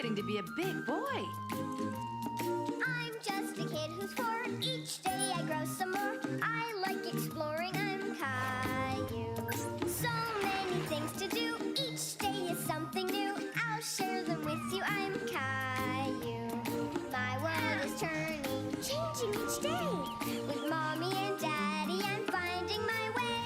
getting to be a big boy. I'm just a kid who's 4. Each day I grow some more. I like exploring. I'm Caillou. So many things to do. Each day is something new. I'll share them with you. I'm Caillou. My world is turning, changing each day. With Mommy and Daddy, I'm finding my way.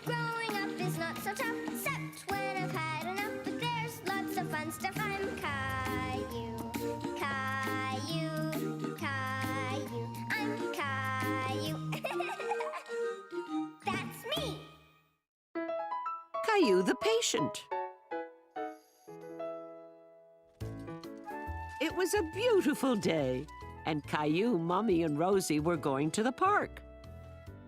Growing up is not so tough, except when I've had enough. But there's lots of fun stuff. I'm Caillou. Caillou, Caillou, I'm Caillou. That's me. Caillou the Patient. It was a beautiful day, and Caillou, Mommy, and Rosie were going to the park.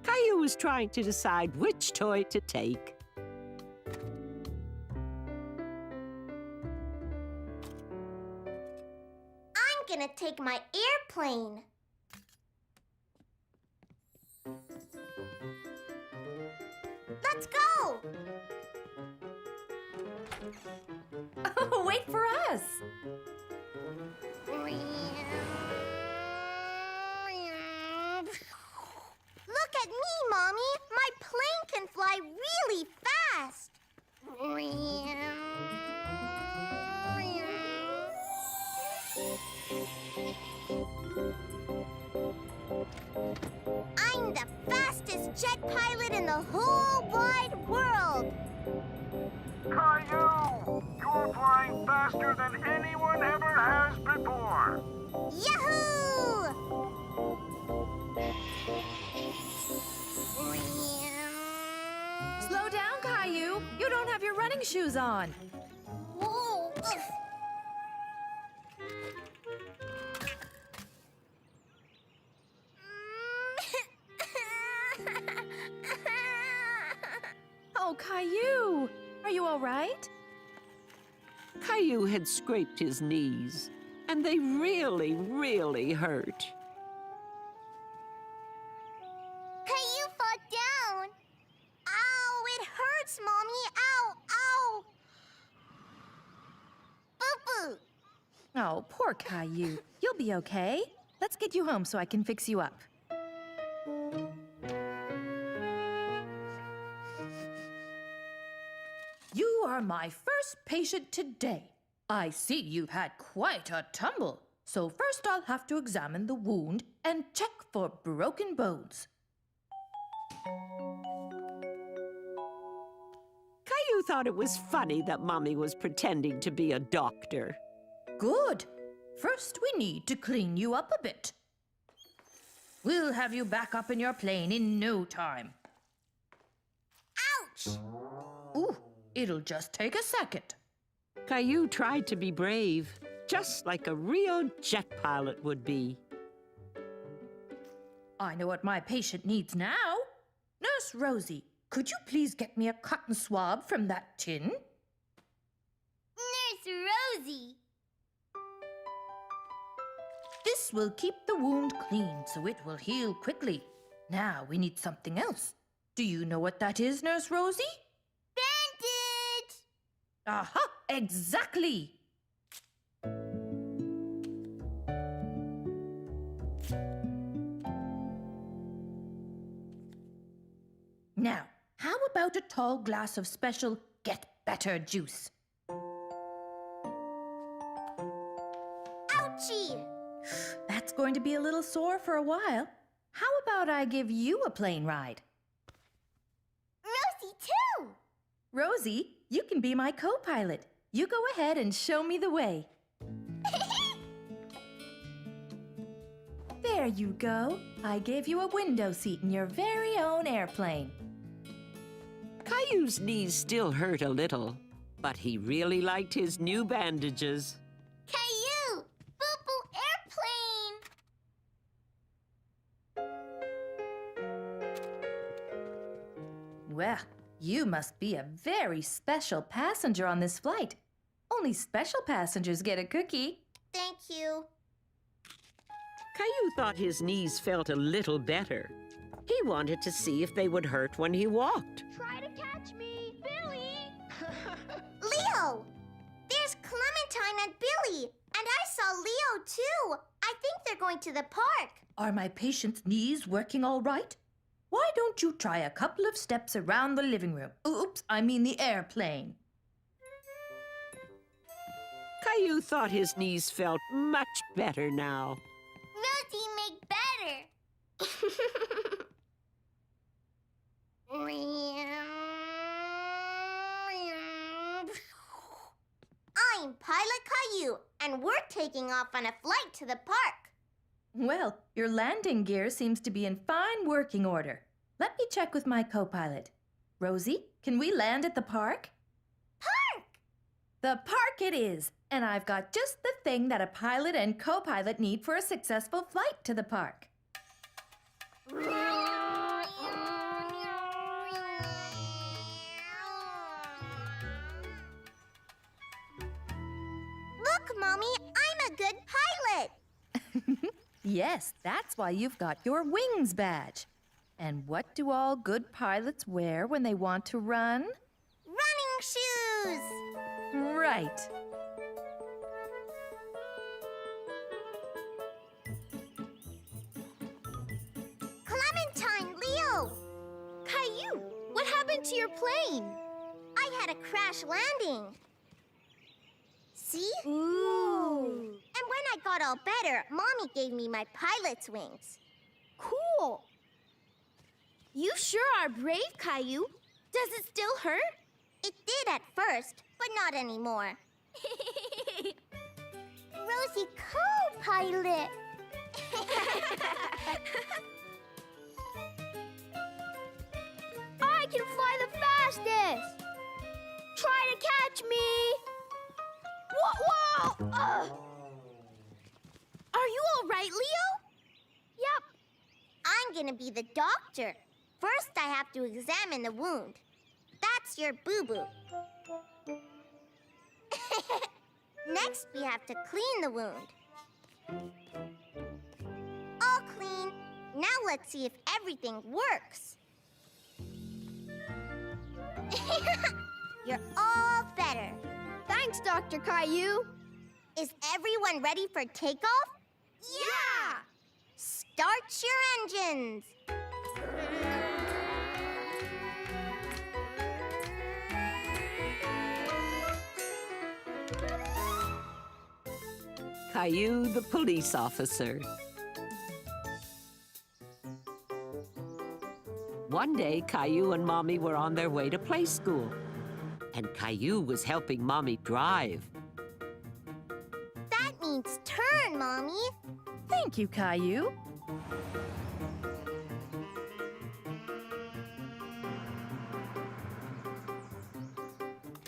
Caillou was trying to decide which toy to take. I'm gonna take my airplane. Let's go! Oh, wait for us. Look at me, Mommy! My plane can fly really fast! I'm the fastest jet pilot in the whole wide world! Caillou! You're flying faster than anyone ever has before! Yahoo! Slow down, Caillou. You don't have your running shoes on. Whoa! Oh, Caillou, are you all right? Caillou had scraped his knees, and they really, really hurt. Caillou fell down. Ow, it hurts, Mommy. Ow, ow. Boo-boo. Oh, poor Caillou. You'll be okay. Let's get you home so I can fix you up. You are my first patient today. I see you've had quite a tumble. So first I'll have to examine the wound and check for broken bones. Caillou thought it was funny that Mommy was pretending to be a doctor. Good. First, we need to clean you up a bit. We'll have you back up in your plane in no time. Ouch. Ooh, it'll just take a second. Caillou tried to be brave, just like a real jet pilot would be. I know what my patient needs now. Nurse Rosie, could you please get me a cotton swab from that tin? Nurse Rosie. This will keep the wound clean so it will heal quickly. Now we need something else. Do you know what that is, Nurse Rosie? Bandage. Aha, exactly. Now, how about a tall glass of special Get Better juice? Ouchie. That's going to be a little sore for a while. How about I give you a plane ride? Rosie, too. Rosie, you can be my co-pilot. You go ahead and show me the way. There you go. I gave you a window seat in your very own airplane. Caillou's knees still hurt a little, but he really liked his new bandages. Caillou, Boo-Boo airplane. Well, you must be a very special passenger on this flight. Only special passengers get a cookie. Thank you. Caillou thought his knees felt a little better. He wanted to see if they would hurt when he walked. Try to catch me, Billy. Leo, there's Clementine and Billy. And I saw Leo, too. I think they're going to the park. Are my patient's knees working all right? Why don't you try a couple of steps around the living room? Oops, I mean the airplane. Caillou thought his knees felt much better now. Rosie, make better. I'm Pilot Caillou, and we're taking off on a flight to the park. Well, your landing gear seems to be in fine working order. Let me check with my co-pilot. Rosie, can we land at the park? Park! The park it is, and I've got just the thing that a pilot and co-pilot need for a successful flight to the park. Look, Mommy, I'm a good pilot. Yes, that's why you've got your wings badge. And what do all good pilots wear when they want to run? Running shoes. Right. Clementine, Leo. Caillou, what happened to your plane? I had a crash landing. See? Ooh. And when I got all better, Mommy gave me my pilot's wings. Cool. You sure are brave, Caillou. Does it still hurt? It did at first, but not anymore. Rosie, co-pilot. I can fly the fastest. Try to catch me. Whoa! Are you all right, Leo? Yep. I'm gonna be the doctor. First, I have to examine the wound. That's your boo-boo. Next, we have to clean the wound. All clean. Now let's see if everything works. You're all better. Thanks, Dr. Caillou. Is everyone ready for takeoff? Yeah! Start your engines. Caillou the police officer. One day, Caillou and Mommy were on their way to play school, and Caillou was helping Mommy drive. That means turn, Mommy. Thank you, Caillou.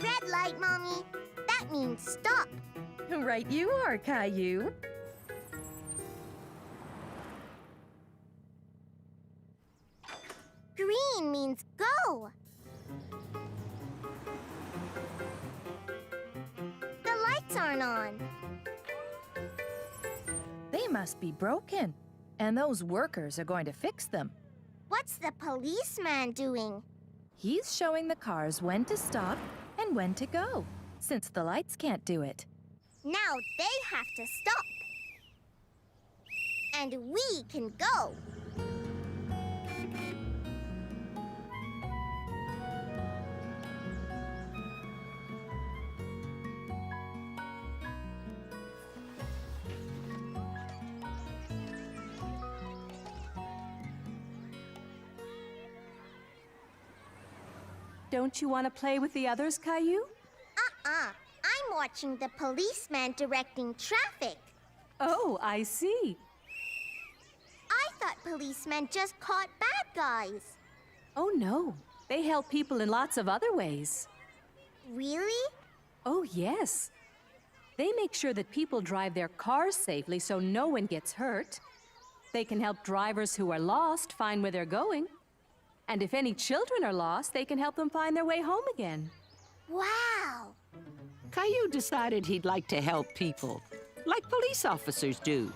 Red light, Mommy. That means stop. Right you are, Caillou. Green means go. The lights aren't on. They must be broken, and those workers are going to fix them. What's the policeman doing? He's showing the cars when to stop and when to go, since the lights can't do it. Now they have to stop. And we can go. Don't you want to play with the others, Caillou? I'm watching the policeman directing traffic. Oh, I see. I thought policemen just caught bad guys. Oh, no. They help people in lots of other ways. Really? Oh, yes. They make sure that people drive their cars safely so no one gets hurt. They can help drivers who are lost find where they're going. And if any children are lost, they can help them find their way home again. Wow. Caillou decided he'd like to help people, like police officers do.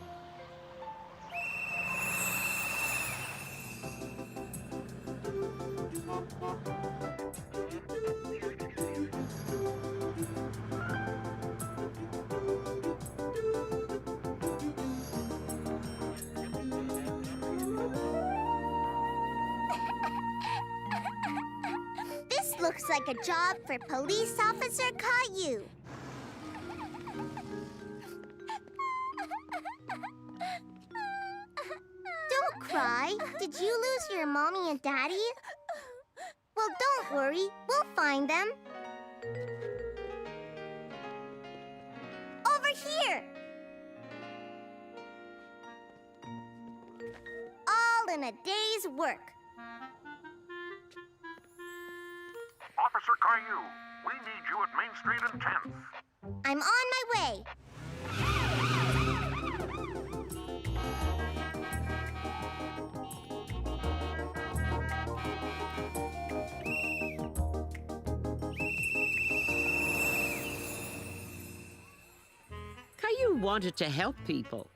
Looks like a job for Police Officer Caillou. Don't cry. Did you lose your mommy and daddy? Well, don't worry. We'll find them. Over here. All in a day's work. Officer Caillou, we need you at Main Street and 10th. I'm on my way. Caillou wanted to help people,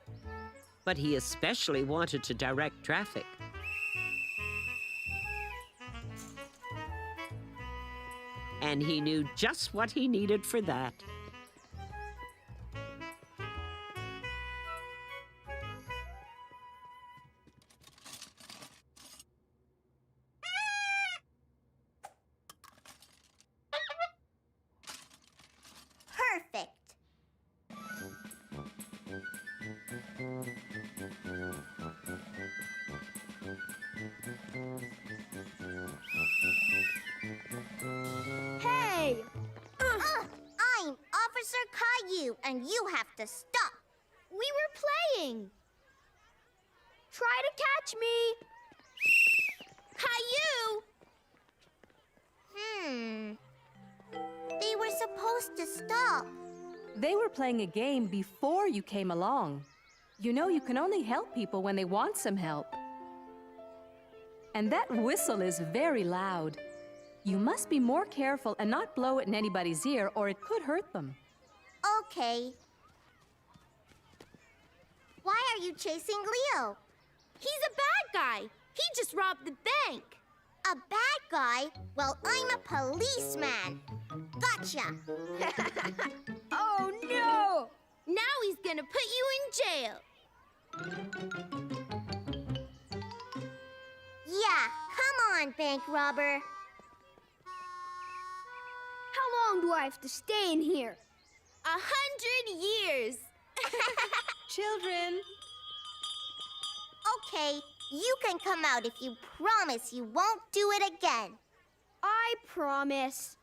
but he especially wanted to direct traffic. And he knew just what he needed for that. Perfect. Hey! I'm Officer Caillou, and you have to stop. We were playing. Try to catch me. Caillou! They were supposed to stop. They were playing a game before you came along. You know you can only help people when they want some help. And that whistle is very loud. You must be more careful and not blow it in anybody's ear, or it could hurt them. Okay. Why are you chasing Leo? He's a bad guy. He just robbed the bank. A bad guy? Well, I'm a policeman. Gotcha. Oh, no! Now he's gonna put you in jail. Yeah, come on, bank robber. How long do I have to stay in here? 100 years. Children! Okay, you can come out if you promise you won't do it again. I promise.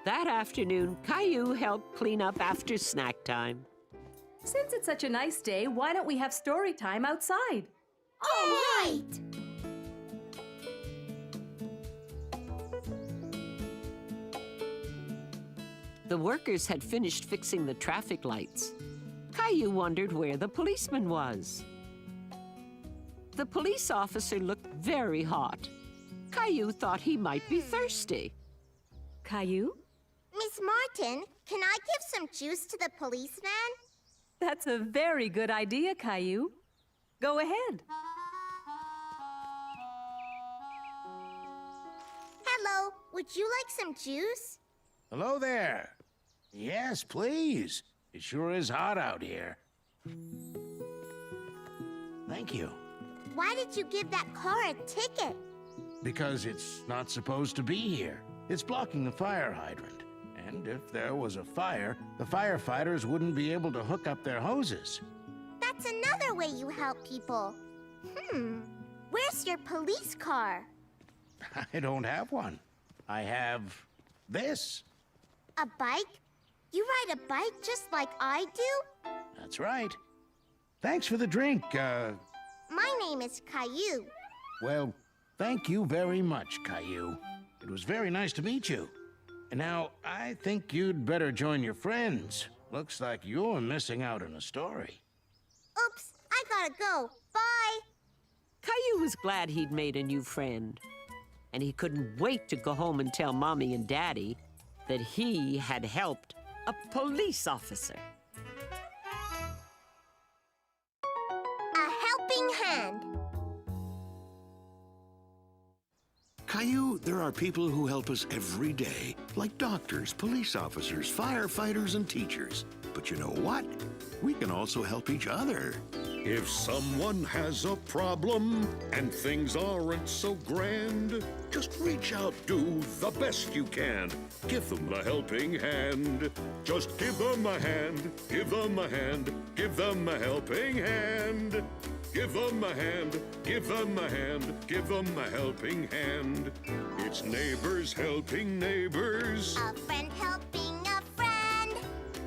That afternoon, Caillou helped clean up after snack time. Since it's such a nice day, why don't we have story time outside? All right! The workers had finished fixing the traffic lights. Caillou wondered where the policeman was. The police officer looked very hot. Caillou thought he might be thirsty. Caillou? Miss Martin, can I give some juice to the policeman? That's a very good idea, Caillou. Go ahead. Hello, would you like some juice? Hello there. Yes, please. It sure is hot out here. Thank you. Why did you give that car a ticket? Because it's not supposed to be here. It's blocking the fire hydrant. And if there was a fire, the firefighters wouldn't be able to hook up their hoses. That's another way you help people. Where's your police car? I don't have one. I have this. A bike? You ride a bike just like I do? That's right. Thanks for the drink. My name is Caillou. Well, thank you very much, Caillou. It was very nice to meet you. And now, I think you'd better join your friends. Looks like you're missing out on a story. Oops, I gotta go. Bye. Caillou was glad he'd made a new friend. And he couldn't wait to go home and tell Mommy and Daddy that he had helped a police officer. A helping hand. Caillou, there are people who help us every day, like doctors, police officers, firefighters, and teachers. But you know what? We can also help each other. If someone has a problem and things aren't so grand, just reach out, do the best you can. Give them a helping hand. Just give them a hand, give them a hand, give them a helping hand. Give them a hand, give them a hand, give them a helping hand. It's neighbors helping neighbors. A friend helping a friend.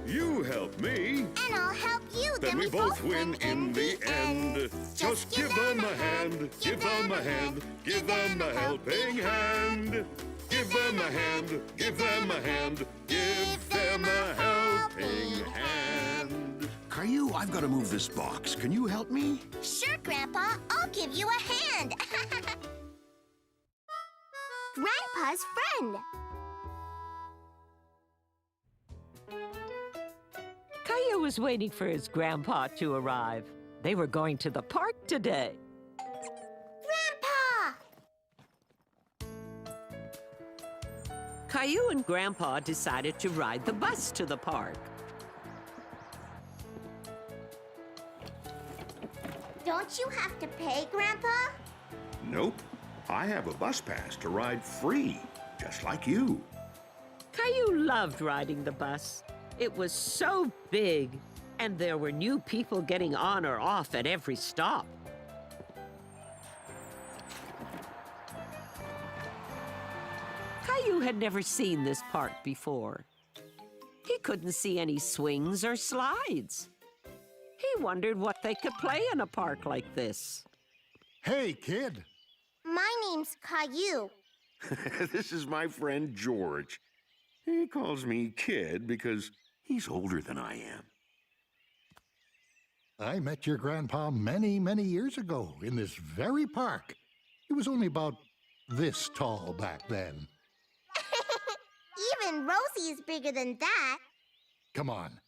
You help me. And I'll help you. Then we both win in the end. Just give them a hand, give them a hand, give them a helping hand. Give them a hand, give them a hand, give them a helping hand. Caillou, I've got to move this box. Can you help me? Sure, Grandpa. I'll give you a hand. Grandpa's friend. Caillou was waiting for his grandpa to arrive. They were going to the park today. Grandpa! Caillou and Grandpa decided to ride the bus to the park. Don't you have to pay, Grandpa? Nope. I have a bus pass to ride free, just like you. Caillou loved riding the bus. It was so big, and there were new people getting on or off at every stop. Caillou had never seen this park before. He couldn't see any swings or slides. He wondered what they could play in a park like this. Hey, kid. My name's Caillou. This is my friend George. He calls me Kid because he's older than I am. I met your grandpa many, many years ago in this very park. He was only about this tall back then. Even Rosie is bigger than that. Come on.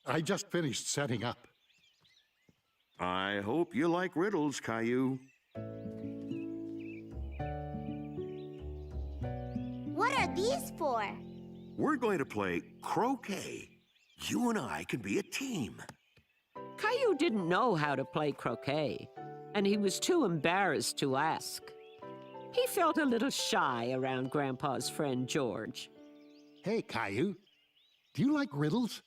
I just finished setting up. I hope you like riddles, Caillou. What are these for? We're going to play croquet. You and I can be a team. Caillou didn't know how to play croquet, and he was too embarrassed to ask. He felt a little shy around Grandpa's friend George. Hey, Caillou. Do you like riddles?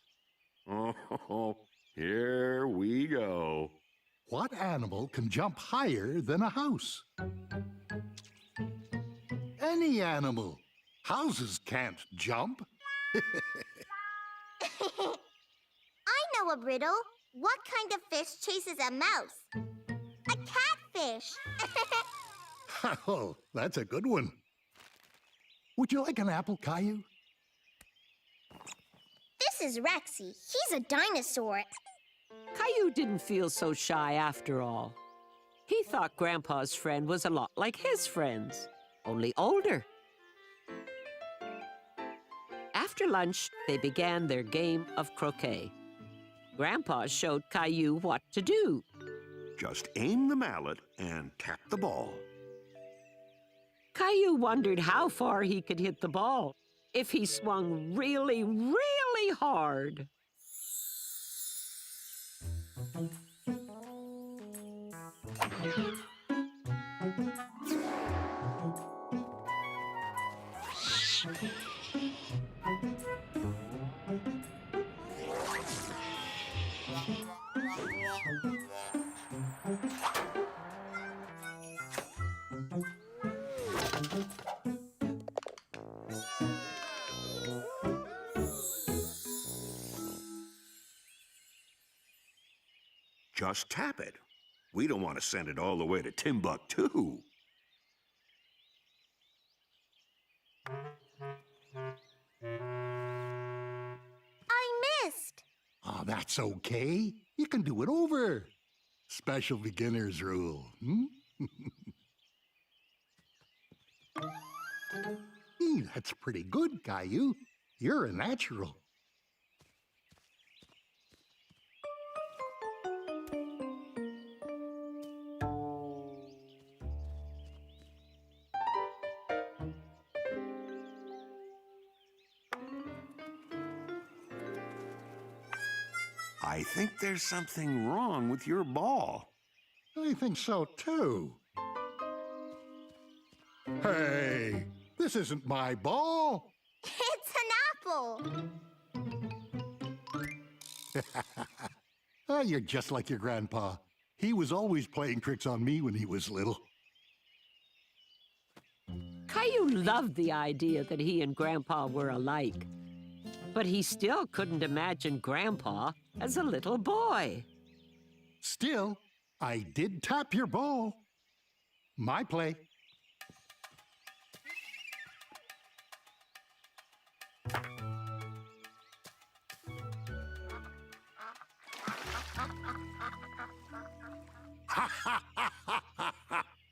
Oh, here we go. What animal can jump higher than a house? Any animal. Houses can't jump. I know a riddle. What kind of fish chases a mouse? A catfish. Oh, that's a good one. Would you like an apple, Caillou? This is Rexy. He's a dinosaur. Caillou didn't feel so shy after all. He thought Grandpa's friend was a lot like his friends, only older. After lunch, they began their game of croquet. Grandpa showed Caillou what to do. Just aim the mallet and tap the ball. Caillou wondered how far he could hit the ball if he swung really, really hard. Just tap it. We don't want to send it all the way to Timbuktu. I missed. Oh, that's okay. You can do it over. Special beginner's rule. That's pretty good, Caillou. You're a natural. I think there's something wrong with your ball. I think so, too. Hey, this isn't my ball. It's an apple. Oh, you're just like your grandpa. He was always playing tricks on me when he was little. Caillou loved the idea that he and Grandpa were alike. But he still couldn't imagine Grandpa as a little boy. Still, I did tap your ball. My play.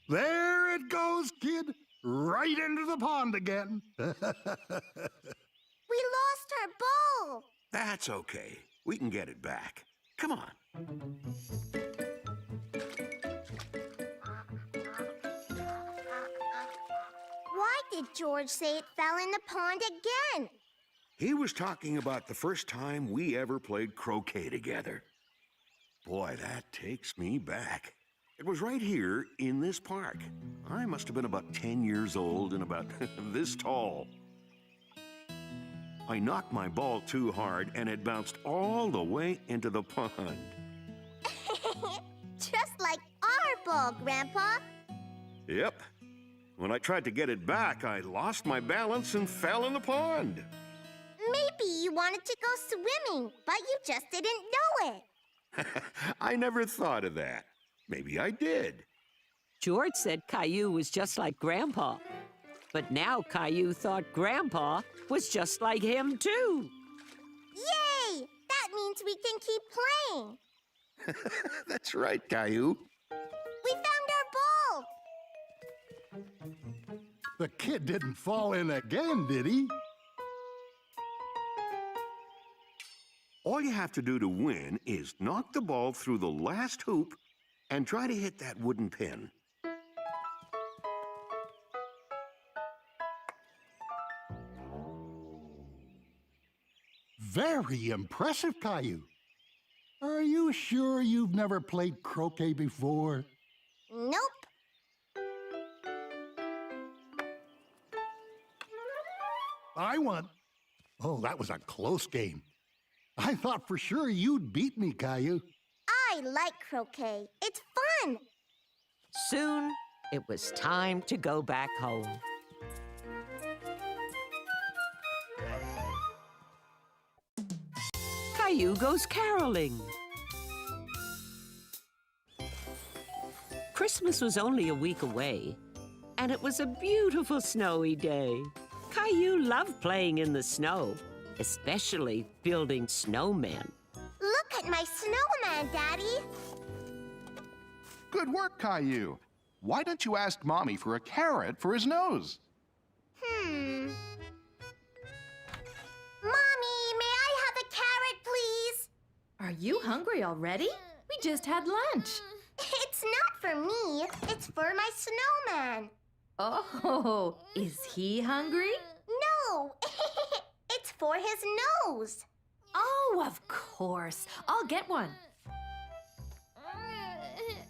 There it goes, kid. Right into the pond again. We lost our ball. That's okay. We can get it back. Come on. Why did George say it fell in the pond again? He was talking about the first time we ever played croquet together. Boy, that takes me back. It was right here in this park. I must have been about 10 years old and about this tall. I knocked my ball too hard and it bounced all the way into the pond. Just like our ball, Grandpa. Yep. When I tried to get it back, I lost my balance and fell in the pond. Maybe you wanted to go swimming, but you just didn't know it. I never thought of that. Maybe I did. George said Caillou was just like Grandpa. But now Caillou thought Grandpa was just like him, too. Yay! That means we can keep playing. That's right, Caillou. We found our ball. The kid didn't fall in again, did he? All you have to do to win is knock the ball through the last hoop and try to hit that wooden pin. Very impressive, Caillou. Are you sure you've never played croquet before? Nope. I won. Oh, that was a close game. I thought for sure you'd beat me, Caillou. I like croquet. It's fun. Soon, it was time to go back home. Caillou goes caroling. Christmas was only a week away, and it was a beautiful snowy day. Caillou loved playing in the snow, especially building snowmen. Look at my snowman, Daddy. Good work, Caillou. Why don't you ask Mommy for a carrot for his nose? Mommy, may I have a carrot, please? Are you hungry already? We just had lunch. It's not for me. It's for my snowman. Oh, is he hungry? No, it's for his nose. Oh, of course. I'll get one. Mommy.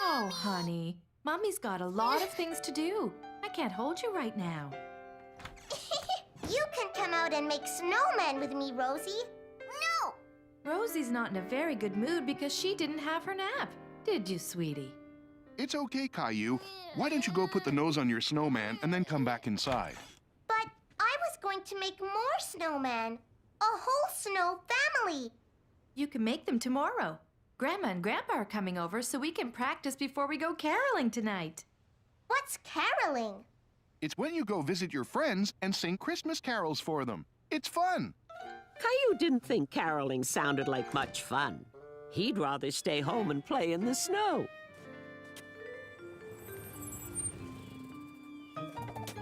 Oh, honey. Mommy's got a lot of things to do. I can't hold you right now. You can come out and make snowmen with me, Rosie. No! Rosie's not in a very good mood because she didn't have her nap. Did you, sweetie? It's okay, Caillou. Why don't you go put the nose on your snowman and then come back inside? But I was going to make more snowmen. A whole snow family. You can make them tomorrow. Grandma and Grandpa are coming over so we can practice before we go caroling tonight. What's caroling? It's when you go visit your friends and sing Christmas carols for them. It's fun. Caillou didn't think caroling sounded like much fun. He'd rather stay home and play in the snow.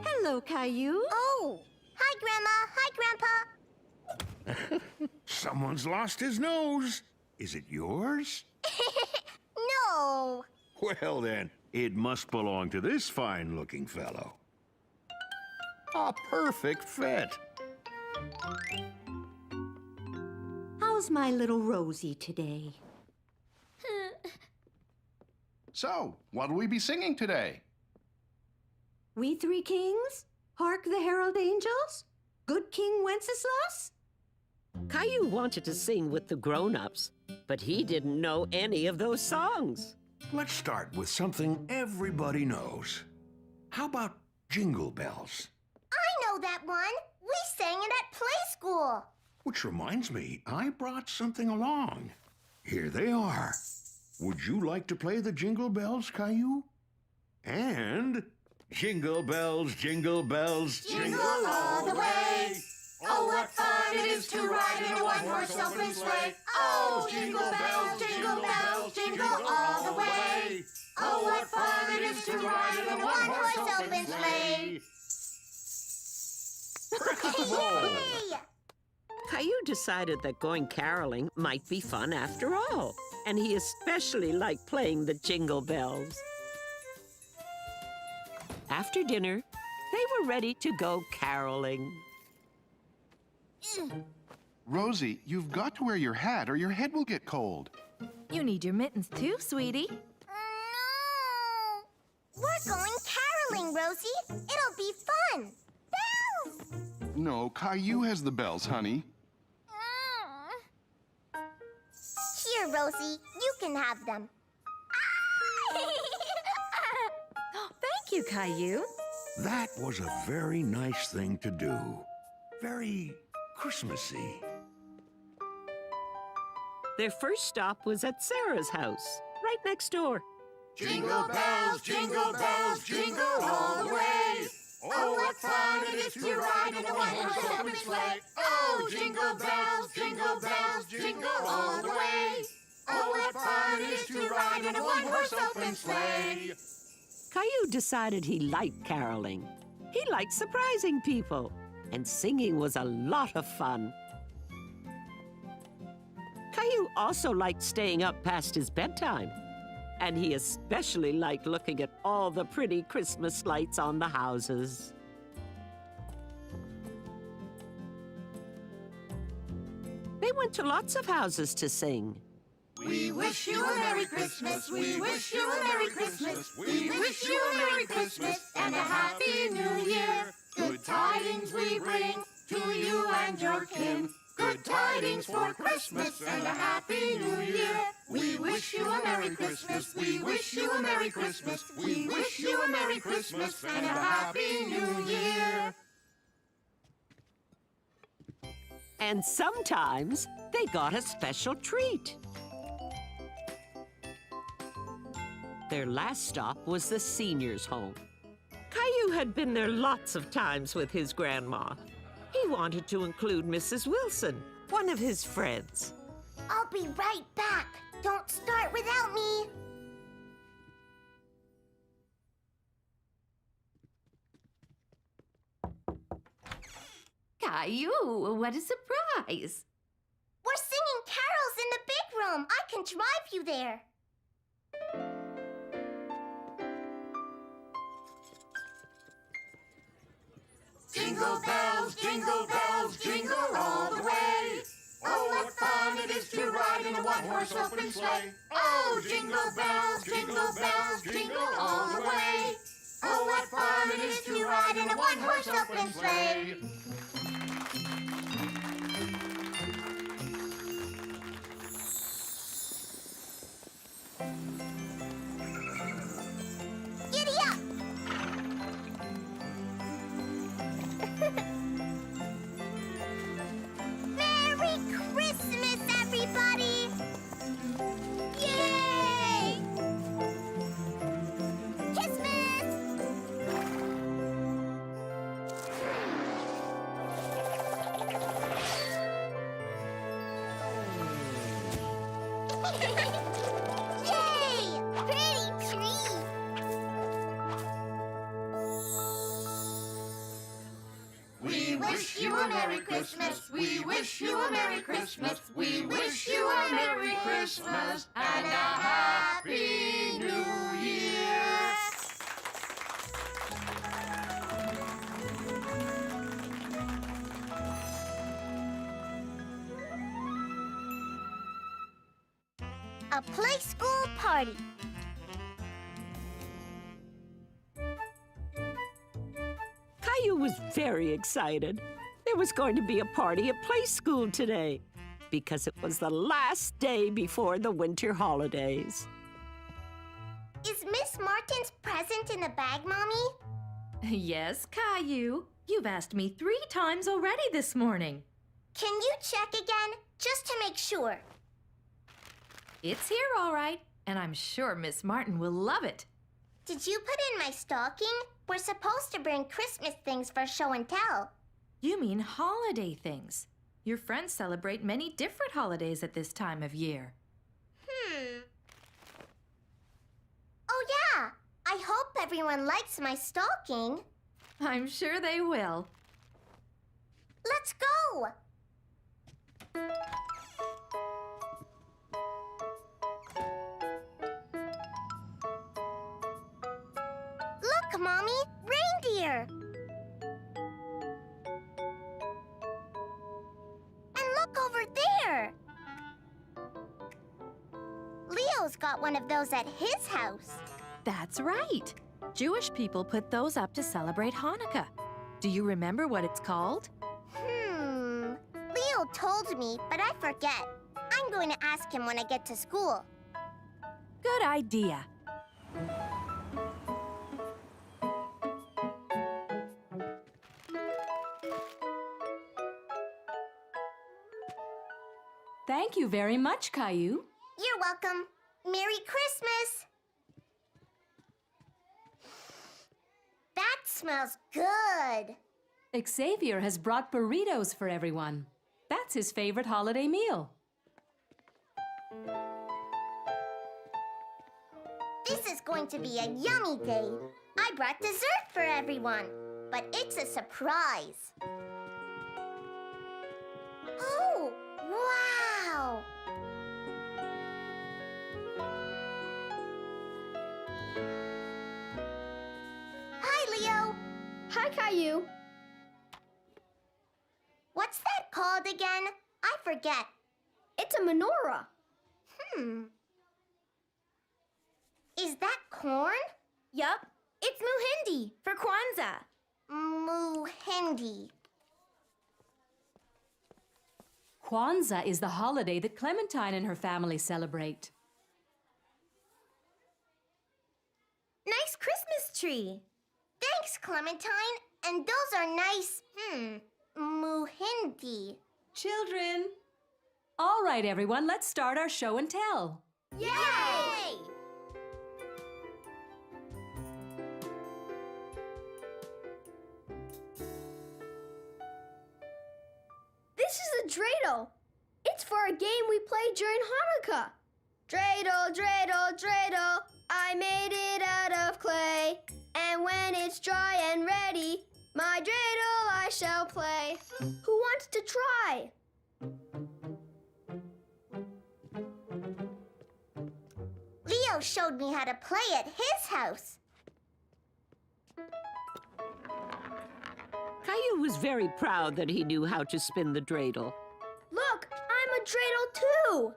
Hello, Caillou. Oh, hi, Grandma. Hi, Grandpa. Someone's lost his nose. Is it yours? No. Well then, it must belong to this fine-looking fellow. A perfect fit. How's my little Rosie today? So, what'll we be singing today? We three kings? Hark the herald angels? Good King Wenceslas? Caillou wanted to sing with the grown-ups, but he didn't know any of those songs. Let's start with something everybody knows. How about Jingle Bells? I know that one. We sang it at Preschool. Which reminds me, I brought something along. Here they are. Would you like to play the Jingle Bells, Caillou? And Jingle bells, jingle bells, Jingle all the way. Oh, what fun it is to ride in a one-horse open sleigh. Oh, jingle bells, jingle all the way. Oh, what fun it is to ride in a one-horse open sleigh. Yay! Caillou decided that going caroling might be fun after all, and he especially liked playing the jingle bells. After dinner, they were ready to go caroling. Rosie, you've got to wear your hat or your head will get cold. You need your mittens too, sweetie. No! We're going caroling, Rosie. It'll be fun. Bells! No, Caillou has the bells, honey. Here, Rosie. You can have them. Thank you, Caillou. that was a very nice thing to do. Very Christmassy. Their first stop was at Sarah's house, right next door. Jingle bells, jingle all the way. Oh, what fun it is to ride in a one-horse open sleigh. Oh, jingle bells, jingle all the way. Oh, what fun it is to ride in a one-horse open sleigh. Caillou decided he liked caroling. He liked surprising people, and singing was a lot of fun. Caillou also liked staying up past his bedtime, and he especially liked looking at all the pretty Christmas lights on the houses. They went to lots of houses to sing. We wish you a Merry Christmas, we wish you a Merry Christmas, we wish you a Merry Christmas and a Happy New Year. Good tidings we bring to you and your kin. Good tidings for Christmas and a Happy New Year. We wish you a Merry Christmas, we wish you a Merry Christmas, we wish you a Merry Christmas and a Happy New Year. And sometimes they got a special treat. Their last stop was the seniors' home. Caillou had been there lots of times with his grandma. He wanted to include Mrs. Wilson, one of his friends. I'll be right back. Don't start without me. Caillou, what a surprise. We're singing carols in the big room. I can drive you there. Jingle bells, jingle all the way. Oh, what fun it is to ride in a one-horse open sleigh. Oh, jingle bells, jingle all the way. Oh, what fun it is to ride in a one-horse open sleigh. Giddy up! Merry Christmas, everybody! Yay! Christmas! Yay! Pretty tree! We wish you a Merry Christmas, we wish you a Merry Christmas, we wish you a Merry Christmas and a Happy New Year. A play school party. Caillou was very excited. There was going to be a party at play school today because it was the last day before the winter holidays. Is Miss Martin's present in the bag, Mommy? Yes, Caillou. You've asked me 3 times already this morning. Can you check again, just to make sure? It's here, all right, and I'm sure Miss Martin will love it. Did you put in my stocking? We're supposed to bring Christmas things for show and tell. You mean holiday things. Your friends celebrate many different holidays at this time of year. Oh, yeah. I hope everyone likes my stocking. I'm sure they will. Let's go. Look, Mommy, reindeer. And look over there. Leo's got one of those at his house. That's right. Jewish people put those up to celebrate Hanukkah. Do you remember what it's called? Leo told me, but I forget. I'm going to ask him when I get to school. Good idea. Thank you very much, Caillou. You're welcome. Merry Christmas! That smells good. Xavier has brought burritos for everyone. That's his favorite holiday meal. This is going to be a yummy day. I brought dessert for everyone, but it's a surprise. Oh, wow! Hi, Leo. Hi, Caillou. What's that called again? I forget. It's a menorah. Is that corn? Yup. It's Muhindi for Kwanzaa. Muhindi. Kwanzaa is the holiday that Clementine and her family celebrate. Nice Christmas tree. Thanks, Clementine. And those are nice, Muhindi. Children! All right, everyone, let's start our show and tell. Yay! This is a dreidel. It's for a game we play during Hanukkah. Dreidel, dreidel, dreidel, I made it out of clay. And when it's dry and ready, my dreidel I shall play. Who wants to try? Leo showed me how to play at his house. Caillou was very proud that he knew how to spin the dreidel. Look, I'm a dreidel too.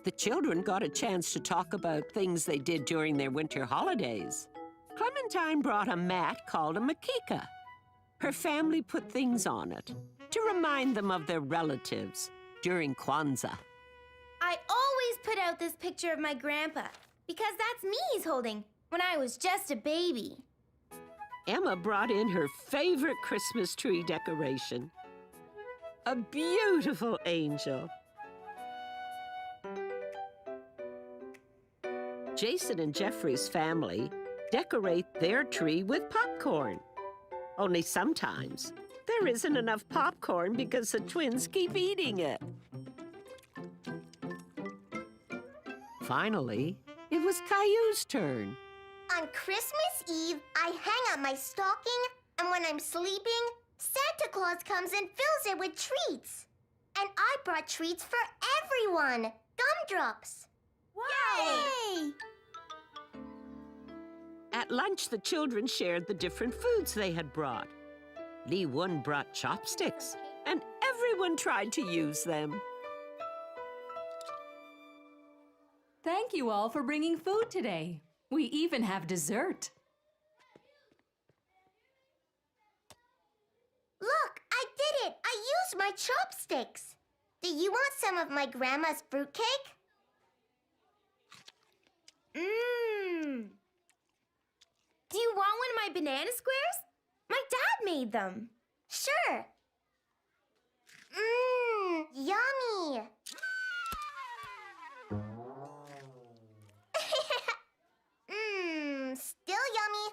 The children got a chance to talk about things they did during their winter holidays. Clementine brought a mat called a makika. Her family put things on it to remind them of their relatives during Kwanzaa. I always put out this picture of my grandpa because that's me he's holding when I was just a baby. Emma brought in her favorite Christmas tree decoration, a beautiful angel. Jason and Jeffrey's family decorate their tree with popcorn. Only sometimes there isn't enough popcorn because the twins keep eating it. Finally, it was Caillou's turn. On Christmas Eve, I hang up my stocking, and when I'm sleeping, Santa Claus comes and fills it with treats. And I brought treats for everyone. Gumdrops. Yay! At lunch, the children shared the different foods they had brought. Lee Wun brought chopsticks, and everyone tried to use them. Thank you all for bringing food today. We even have dessert. Look, I did it! I used my chopsticks! Do you want some of my grandma's fruitcake? Mmm. Do you want one of my banana squares? My dad made them. Sure. Mmm, yummy! Mmm, still yummy.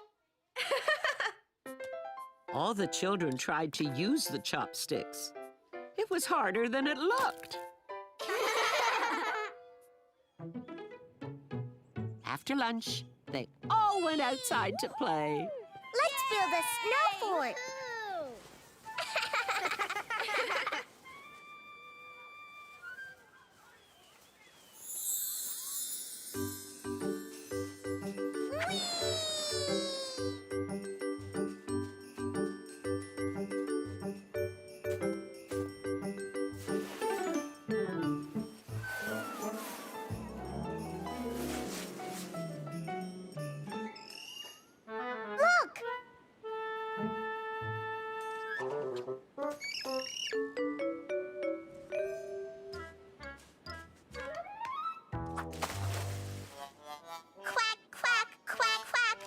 All the children tried to use the chopsticks. It was harder than it looked. After lunch, they all went outside to play. Let's build a snow fort. Look! Quack, quack, quack, quack.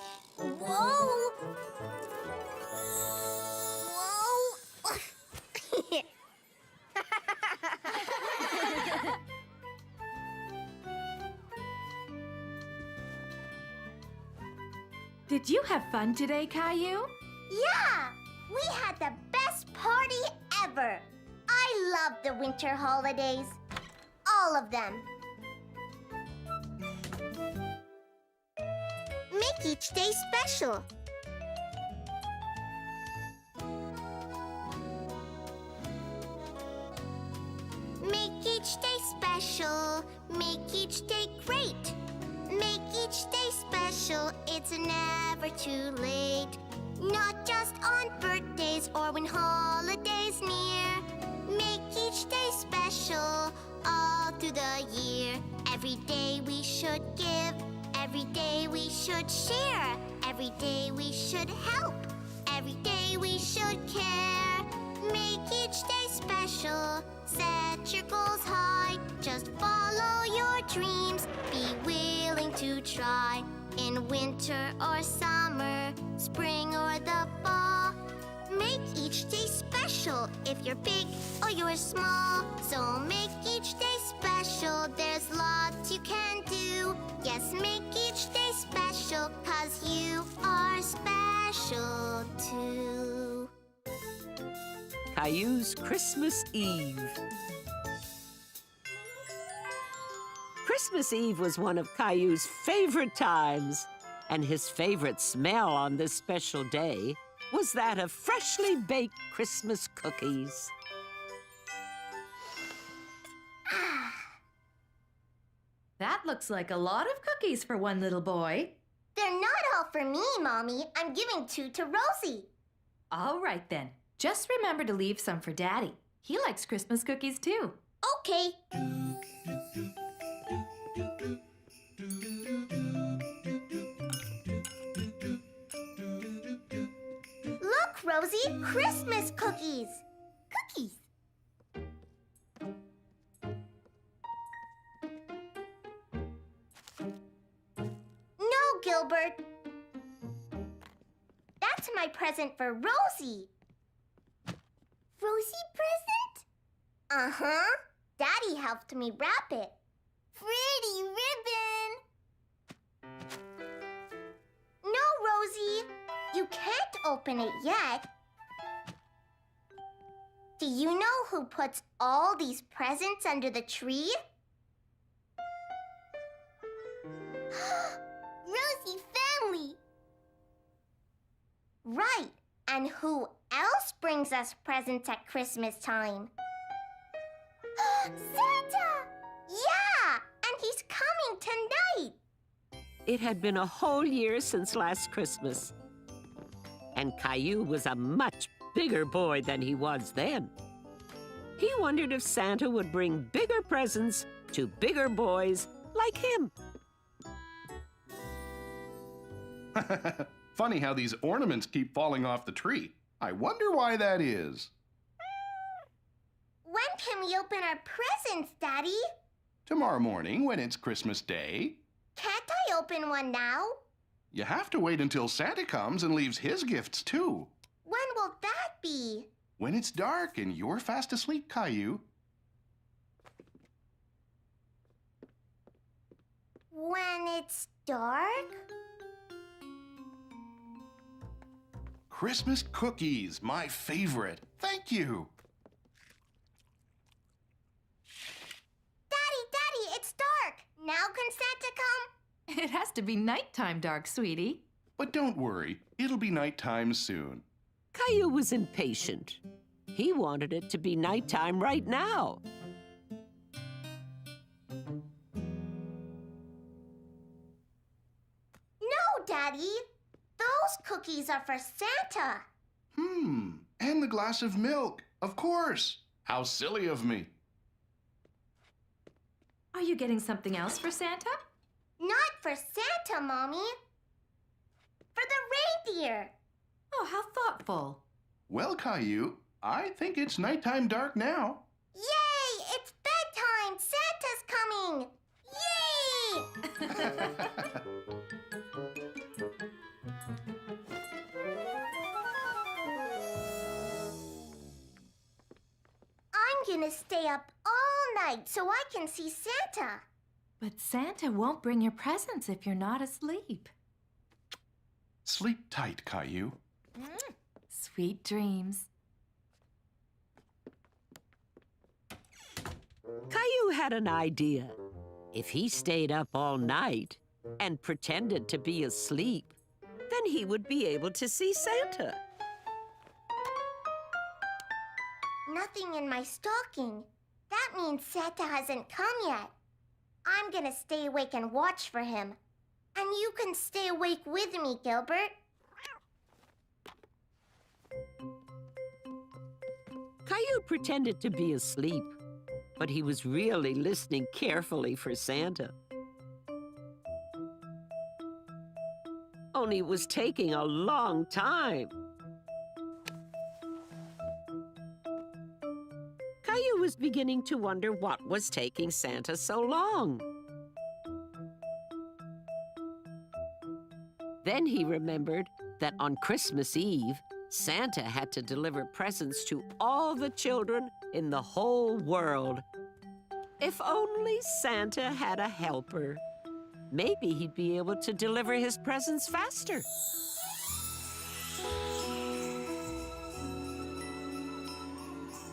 Whoa! Whoa! Did you have fun today, Caillou? Yeah! We had the best party ever! I love the winter holidays. All of them. Make each day special. Make each day special. Make each day great. Make each day special. It's never too late. Not just on birthdays or when holidays near. Make each day special all through the year. Every day we should give. Every day we should share. Every day we should help. Every day we should care. Make each day special. Set your goals high. Just follow your dreams. Be willing to try. In winter or summer, spring or the fall. Make each day special if you're big or you're small. So make each day special. There's lots you can do. Yes, make each day special, 'cause you are special too. Caillou's Christmas Eve. Christmas Eve was one of Caillou's favorite times, and his favorite smell on this special day was that of freshly baked Christmas cookies. That looks like a lot of cookies for one little boy. They're not all for me, Mommy. I'm giving 2 to Rosie. All right, then. Just remember to leave some for Daddy. He likes Christmas cookies, too. Okay. Look, Rosie, Christmas cookies. Cookies. No, Gilbert. That's my present for Rosie. Rosie present? Uh-huh. Daddy helped me wrap it. Pretty ribbon. No, Rosie. You can't open it yet. Do you know who puts all these presents under the tree? Rosie family. Right. And who else brings us presents at Christmas time? Santa! Yeah! And he's coming tonight! It had been a whole year since last Christmas, and Caillou was a much bigger boy than he was then. He wondered if Santa would bring bigger presents to bigger boys like him. Funny how these ornaments keep falling off the tree. I wonder why that is. When can we open our presents, Daddy? Tomorrow morning when it's Christmas Day. Can't I open one now? You have to wait until Santa comes and leaves his gifts, too. When will that be? When it's dark and you're fast asleep, Caillou. When it's dark? Christmas cookies, my favorite. Thank you. Daddy, it's dark. Now can Santa come? It has to be nighttime dark, sweetie. But don't worry, it'll be nighttime soon. Caillou was impatient. He wanted it to be nighttime right now. No, Daddy. Those cookies are for Santa. And the glass of milk, of course. How silly of me. Are you getting something else for Santa? Not for Santa, Mommy. For the reindeer. Oh, how thoughtful. Well, Caillou, I think it's nighttime dark now. Yay! It's bedtime! Santa's coming! Yay! I'm gonna stay up all night so I can see Santa. But Santa won't bring your presents if you're not asleep. Sleep tight, Caillou. Sweet dreams. Caillou had an idea. If he stayed up all night and pretended to be asleep, then he would be able to see Santa. Nothing in my stocking. That means Santa hasn't come yet. I'm gonna stay awake and watch for him. And you can stay awake with me, Gilbert. Caillou pretended to be asleep, but he was really listening carefully for Santa. Only it was taking a long time. Caillou was beginning to wonder what was taking Santa so long. Then he remembered that on Christmas Eve, Santa had to deliver presents to all the children in the whole world. If only Santa had a helper. Maybe he'd be able to deliver his presents faster.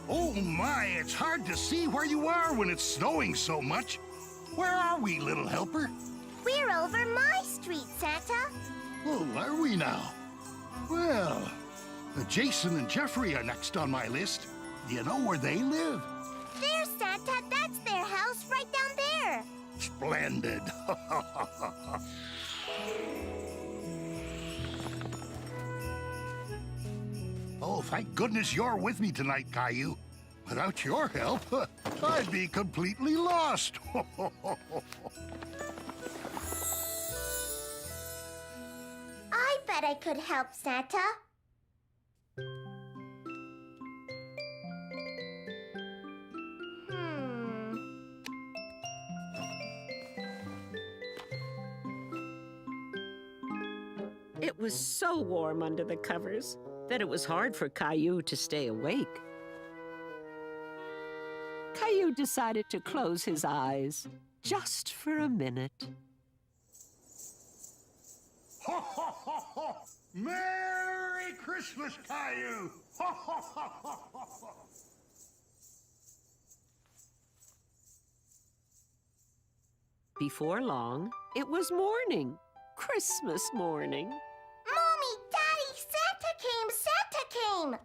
Oh my, it's hard to see where you are when it's snowing so much. Where are we, little helper? We're over my street, Santa. Oh, are we now? Well, Jason and Jeffrey are next on my list. Do you know where they live? There's Santa. That's their house right down there. Splendid. Oh, thank goodness you're with me tonight, Caillou. Without your help, I'd be completely lost. I bet I could help Santa. It was so warm under the covers that it was hard for Caillou to stay awake. Caillou decided to close his eyes just for a minute. Ho, ho, ho, ho! Merry Christmas, Caillou! Ho, ho, ho, ho, ho, ho! Before long, it was morning, Christmas morning. Mommy, Daddy, Santa came! Santa came!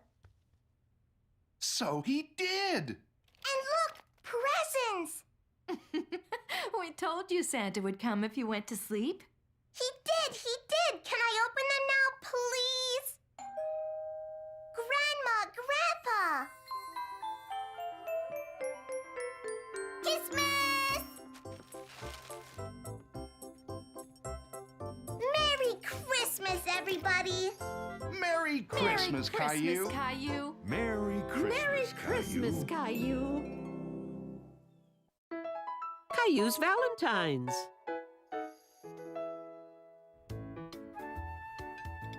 So he did! And look, presents! We told you Santa would come if you went to sleep. He did! He did! Can I open them now, please? Grandma, Grandpa! Christmas! Merry Christmas! everybody. Merry Christmas, Caillou. Caillou. Merry Christmas, Merry Christmas, Caillou. Caillou. Caillou's Valentines.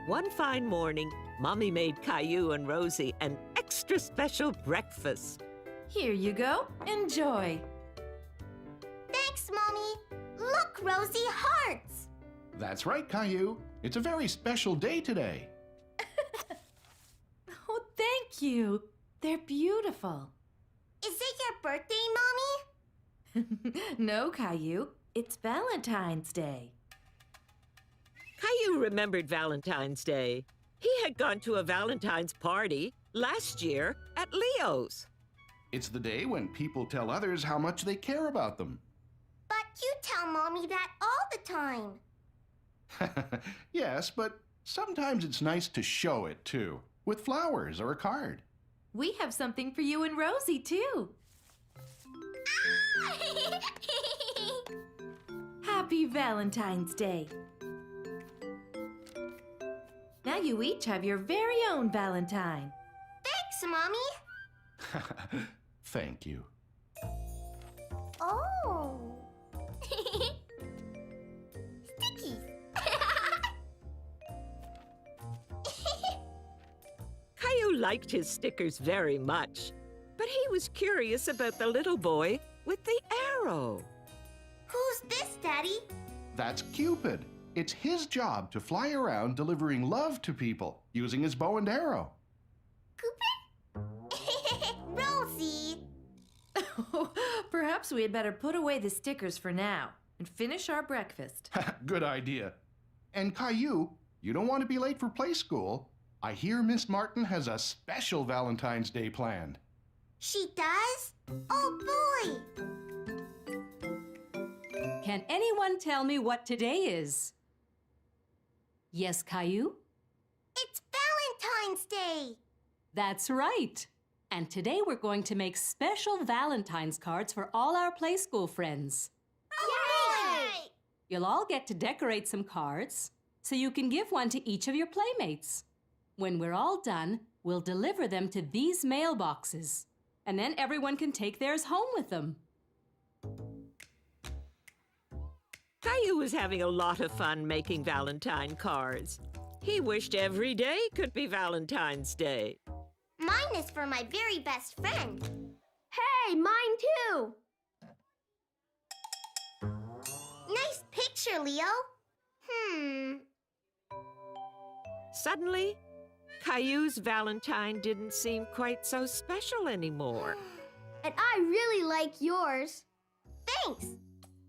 One fine morning, Mommy made Caillou and Rosie an extra special breakfast. Here you go. Enjoy. Thanks, Mommy. Look, Rosie, hearts. That's right, Caillou. It's a very special day today. Oh, thank you. They're beautiful. Is it your birthday, Mommy? No, Caillou. It's Valentine's Day. Caillou remembered Valentine's Day. He had gone to a Valentine's party last year at Leo's. It's the day when people tell others how much they care about them. But you tell Mommy that all the time. Yes, but sometimes it's nice to show it, too, with flowers or a card. We have something for you and Rosie, too. Happy Valentine's Day. Now you each have your very own Valentine. Thanks, Mommy. Thank you. Oh. Stickies. Caillou liked his stickers very much, but he was curious about the little boy with the arrow. Who's this, Daddy? That's Cupid. It's his job to fly around delivering love to people using his bow and arrow. Rosie. Perhaps we had better put away the stickers for now and finish our breakfast. Good idea. And Caillou, you don't want to be late for play school. I hear Miss Martin has a special Valentine's Day planned. She does? Oh, boy. Can anyone tell me what today is? Yes, Caillou? It's Valentine's Day. That's right. And today we're going to make special Valentine's cards for all our play school friends. Yay! You'll all get to decorate some cards so you can give one to each of your playmates. When we're all done, we'll deliver them to these mailboxes. And then everyone can take theirs home with them. Caillou was having a lot of fun making Valentine cards. He wished every day could be Valentine's Day. Mine is for my very best friend. Hey, mine too. Nice picture, Leo. Suddenly, Caillou's Valentine didn't seem quite so special anymore. And I really like yours. Thanks.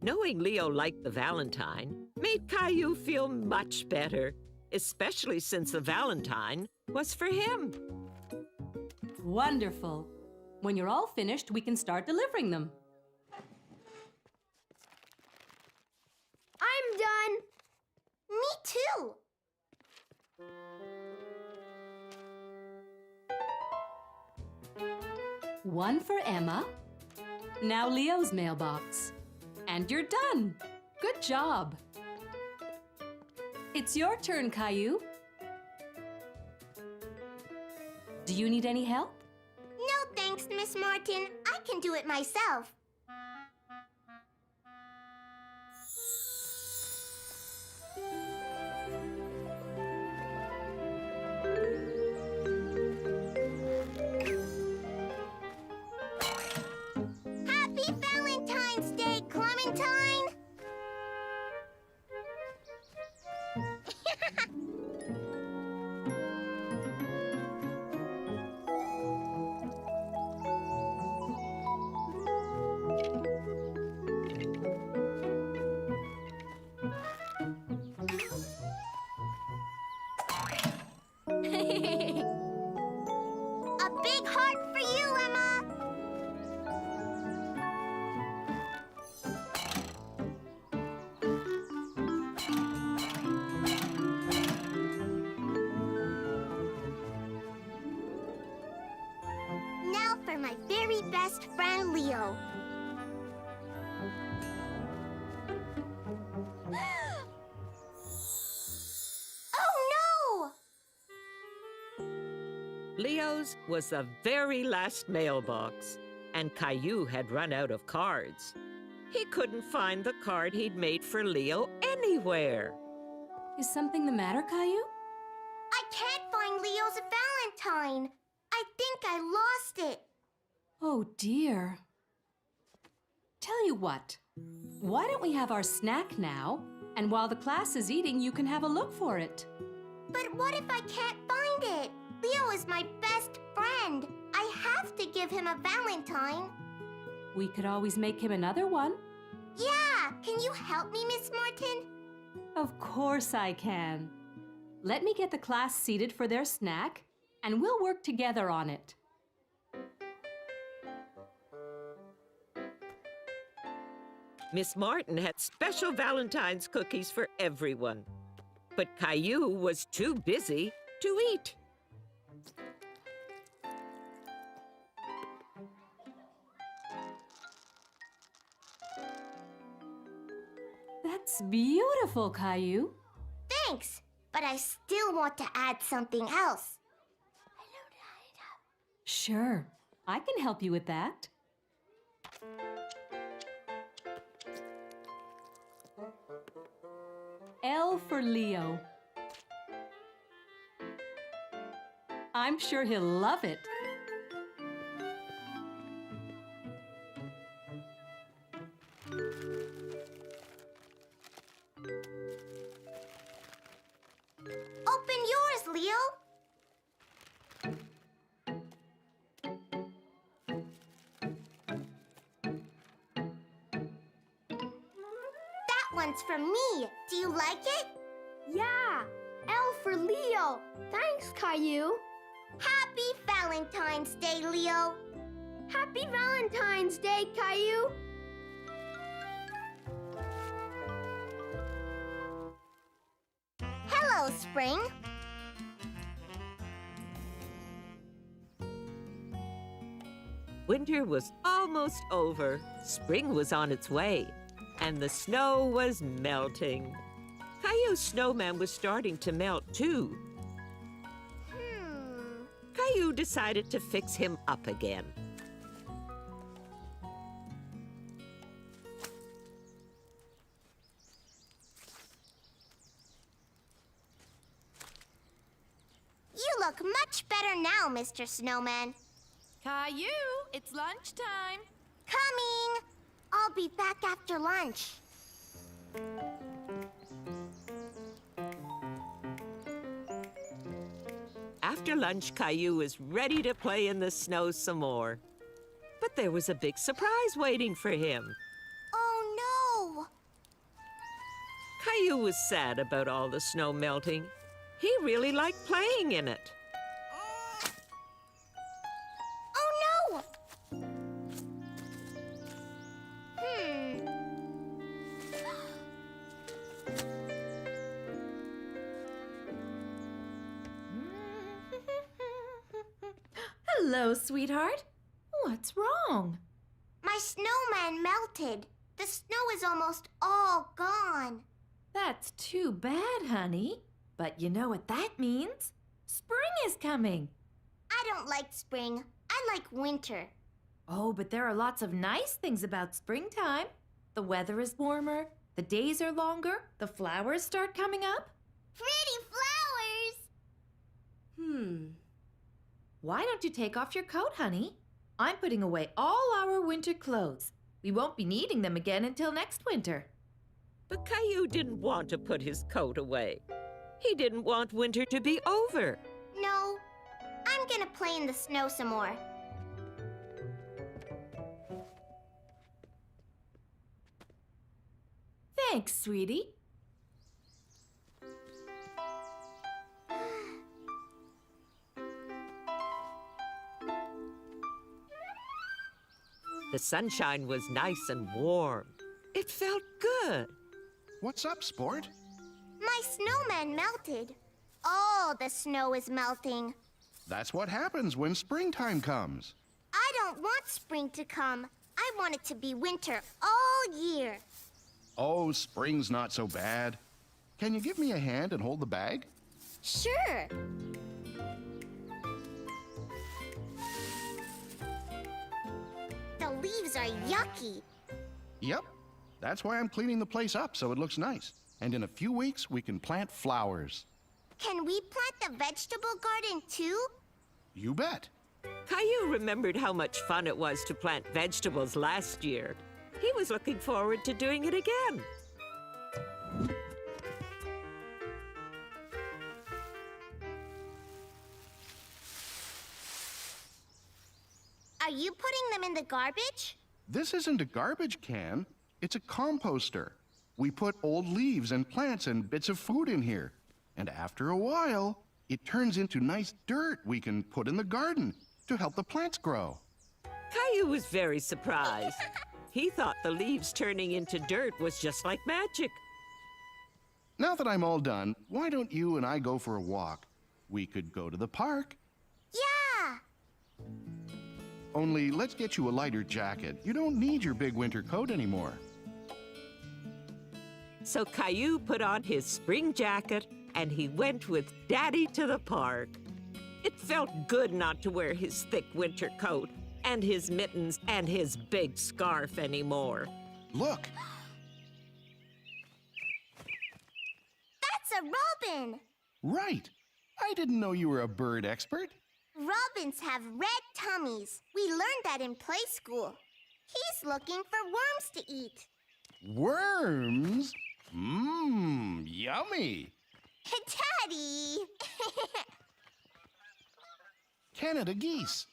Knowing Leo liked the Valentine made Caillou feel much better, especially since the Valentine was for him. Wonderful. When you're all finished, we can start delivering them. I'm done. Me too. One for Emma. Now Leo's mailbox. And you're done. Good job. It's your turn, Caillou. Do you need any help? No thanks, Miss Martin. I can do it myself. Happy Valentine's Day, Clementine! A big heart for you, Emma! Now for my very best friend, Leo. Oh no! Leo's was the very last mailbox, and Caillou had run out of cards. He couldn't find the card he'd made for Leo anywhere. Is something the matter, Caillou? I can't find Leo's Valentine. I think I lost it. Oh, dear. Tell you what, why don't we have our snack now, and while the class is eating, you can have a look for it. But what if I can't find it? Leo is my best friend. I have to give him a Valentine. We could always make him another one. Yeah, can you help me, Miss Martin? Of course I can. Let me get the class seated for their snack, and we'll work together on it. Miss Martin had special Valentine's cookies for everyone, but Caillou was too busy to eat. That's beautiful, Caillou. Thanks, but I still want to add something else. Sure, I can help you with that. L for Leo. I'm sure he'll love it. Open yours, Leo. That one's from me. Do you like it? Yeah, L for Leo. Thanks, Caillou. Happy Valentine's Day, Leo. Happy Valentine's Day, Caillou. Hello, Spring. Winter was almost over. Spring was on its way, and the snow was melting. Caillou's snowman was starting to melt, too. Caillou decided to fix him up again. You look much better now, Mr. Snowman. Caillou, it's lunchtime. Coming! I'll be back after lunch. After lunch, Caillou was ready to play in the snow some more. But there was a big surprise waiting for him. Oh, no! Caillou was sad about all the snow melting. He really liked playing in it. Oh, no! Hello, sweetheart. What's wrong? My snowman melted. The snow is almost all gone. That's too bad, honey. But you know what that means? Spring is coming. I don't like spring. I like winter. Oh, but there are lots of nice things about springtime. The weather is warmer, the days are longer, the flowers start coming up. Pretty flowers! Why don't you take off your coat, honey? I'm putting away all our winter clothes. We won't be needing them again until next winter. But Caillou didn't want to put his coat away. He didn't want winter to be over. No, I'm gonna play in the snow some more. Thanks, sweetie. The sunshine was nice and warm. It felt good. What's up, Sport? My snowman melted. All the snow is melting. That's what happens when springtime comes. I don't want spring to come. I want it to be winter all year. Oh, spring's not so bad. Can you give me a hand and hold the bag? Sure. leaves are yucky. Yep. That's why I'm cleaning the place up so it looks nice. And in a few weeks, we can plant flowers. Can we plant the vegetable garden too? You bet. Caillou remembered how much fun it was to plant vegetables last year. He was looking forward to doing it again. Are you putting them in the garbage? This isn't a garbage can. It's a composter. We put old leaves and plants and bits of food in here. And after a while, it turns into nice dirt we can put in the garden to help the plants grow. Caillou was very surprised. He thought the leaves turning into dirt was just like magic. Now that I'm all done, why don't you and I go for a walk? We could go to the park. Yeah! Only let's get you a lighter jacket. You don't need your big winter coat anymore. So Caillou put on his spring jacket and he went with Daddy to the park. It felt good not to wear his thick winter coat and his mittens and his big scarf anymore. Look! That's a robin! Right! I didn't know you were a bird expert. Robins have red tummies. We learned that in play school. He's looking for worms to eat. Worms? Mmm, yummy! Daddy! Canada geese.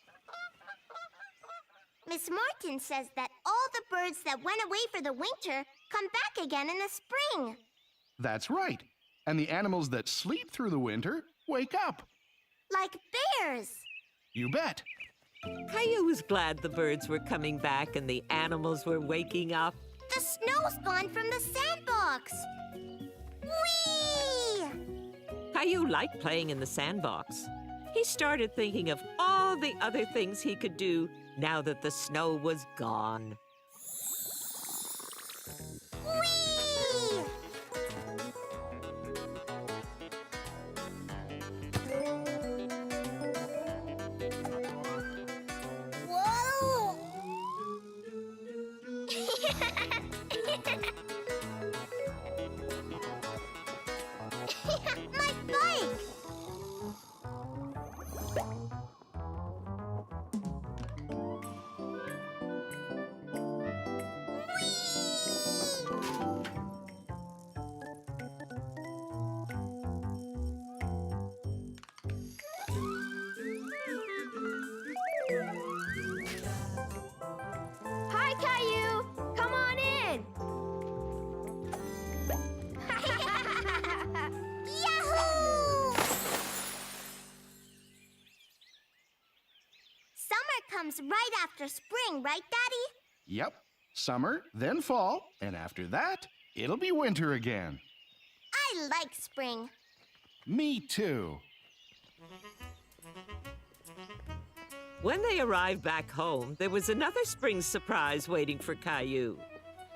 Miss Martin says that all the birds that went away for the winter come back again in the spring. That's right. And the animals that sleep through the winter wake up. Like bears. You bet. Caillou was glad the birds were coming back and the animals were waking up. The snow's gone from the sandbox. Whee! Caillou liked playing in the sandbox. He started thinking of all the other things he could do now that the snow was gone. Whee! Whoa! My bike! Hi, Caillou! Come on in! Yahoo! Summer comes right after spring, right, Daddy? Yep. Summer, then fall, and after that, it'll be winter again. I like spring. Me too. When they arrived back home, there was another spring surprise waiting for Caillou.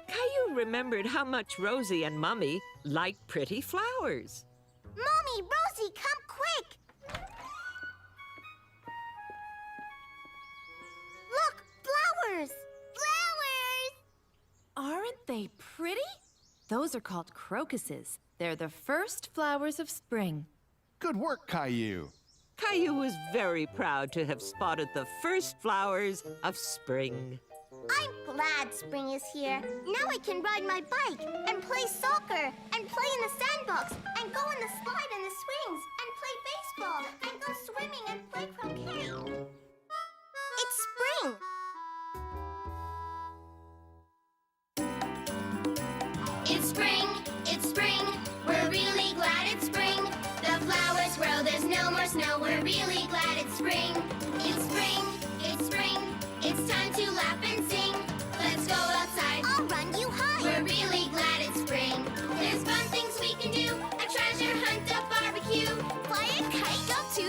Caillou remembered how much Rosie and Mummy liked pretty flowers. Mommy, Rosie, come quick! Look, flowers! Flowers! Aren't they pretty? Those are called crocuses. They're the first flowers of spring. Good work, Caillou. Caillou was very proud to have spotted the first flowers of spring. I'm glad spring is here. Now I can ride my bike and play soccer and play in the sandbox and go on the slide and the swings and play baseball and go swimming and play croquet. It's spring. It's spring, it's spring. We're really glad it's spring. The flowers grow, there's no more snow. We're really glad it's spring. It's spring, it's spring. It's time to laugh and sing. Let's go outside. I'll run you high. We're really glad it's spring. There's fun things we can do. A treasure hunt, a barbecue. Fly a kite, go to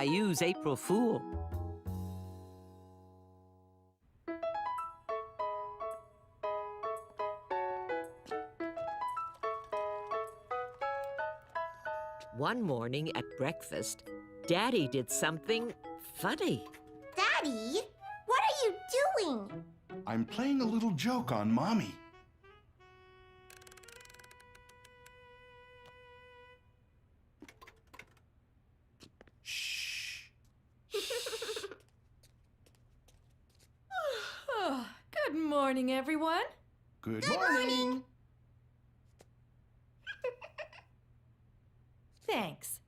Caillou's April Fool. One morning at breakfast, Daddy did something funny. Daddy, what are you doing? I'm playing a little joke on Mommy. Shh. Good morning, everyone. Good morning. Thanks.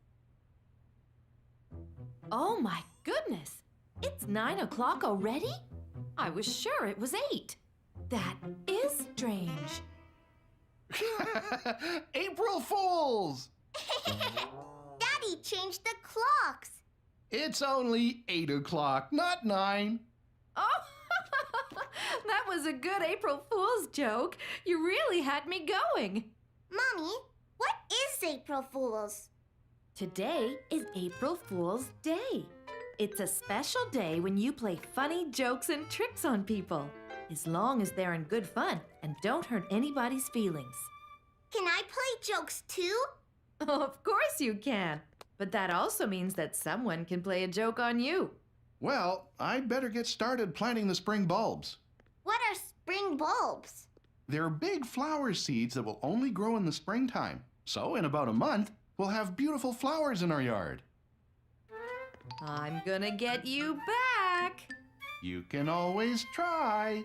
Oh my goodness! It's 9 o'clock already? I was sure it was 8. That is strange. April Fools! Daddy changed the clocks. It's only 8 o'clock, not 9. Oh, that was a good April Fool's joke. You really had me going. Mommy, what is April Fools? Today is April Fool's Day. It's a special day when you play funny jokes and tricks on people, as long as they're in good fun and don't hurt anybody's feelings. Can I play jokes too? Of course you can. But that also means that someone can play a joke on you. Well, I'd better get started planting the spring bulbs. What are spring bulbs? They're big flower seeds that will only grow in the springtime. So in about a month, we'll have beautiful flowers in our yard. I'm gonna get you back. You can always try.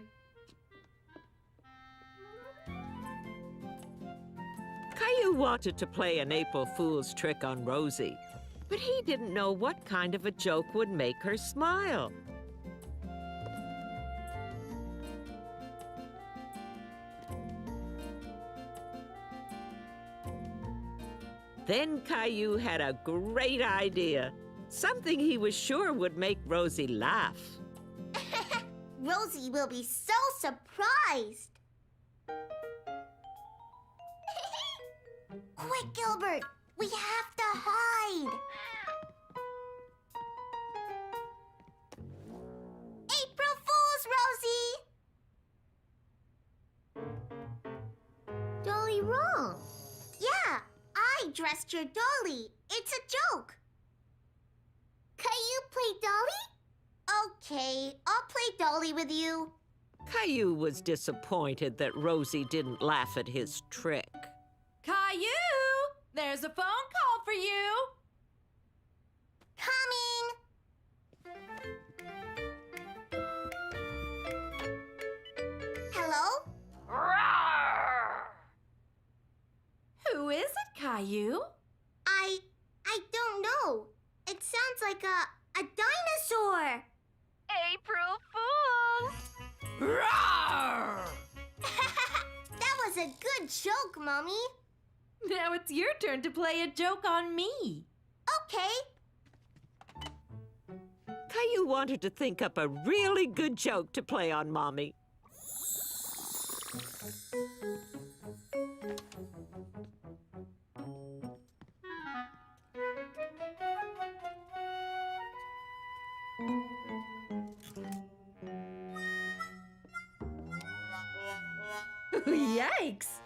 Caillou wanted to play an April Fool's trick on Rosie, but he didn't know what kind of a joke would make her smile. Then Caillou had a great idea, something he was sure would make Rosie laugh. Rosie will be so surprised. Quick, Gilbert, we have to hide. April Fools, Rosie! Dolly wrong. Yeah, I dressed your dolly. It's a joke. Can you play Dolly? Okay, I'll play Dolly with you. Caillou was disappointed that Rosie didn't laugh at his trick. Caillou, there's a phone call for you. Coming. Hello? Who is it, Caillou? I don't know. It sounds like a dinosaur. April Fools! Roar! That was a good joke, Mommy. Now it's your turn to play a joke on me. Okay. Caillou wanted to think up a really good joke to play on Mommy. Yikes!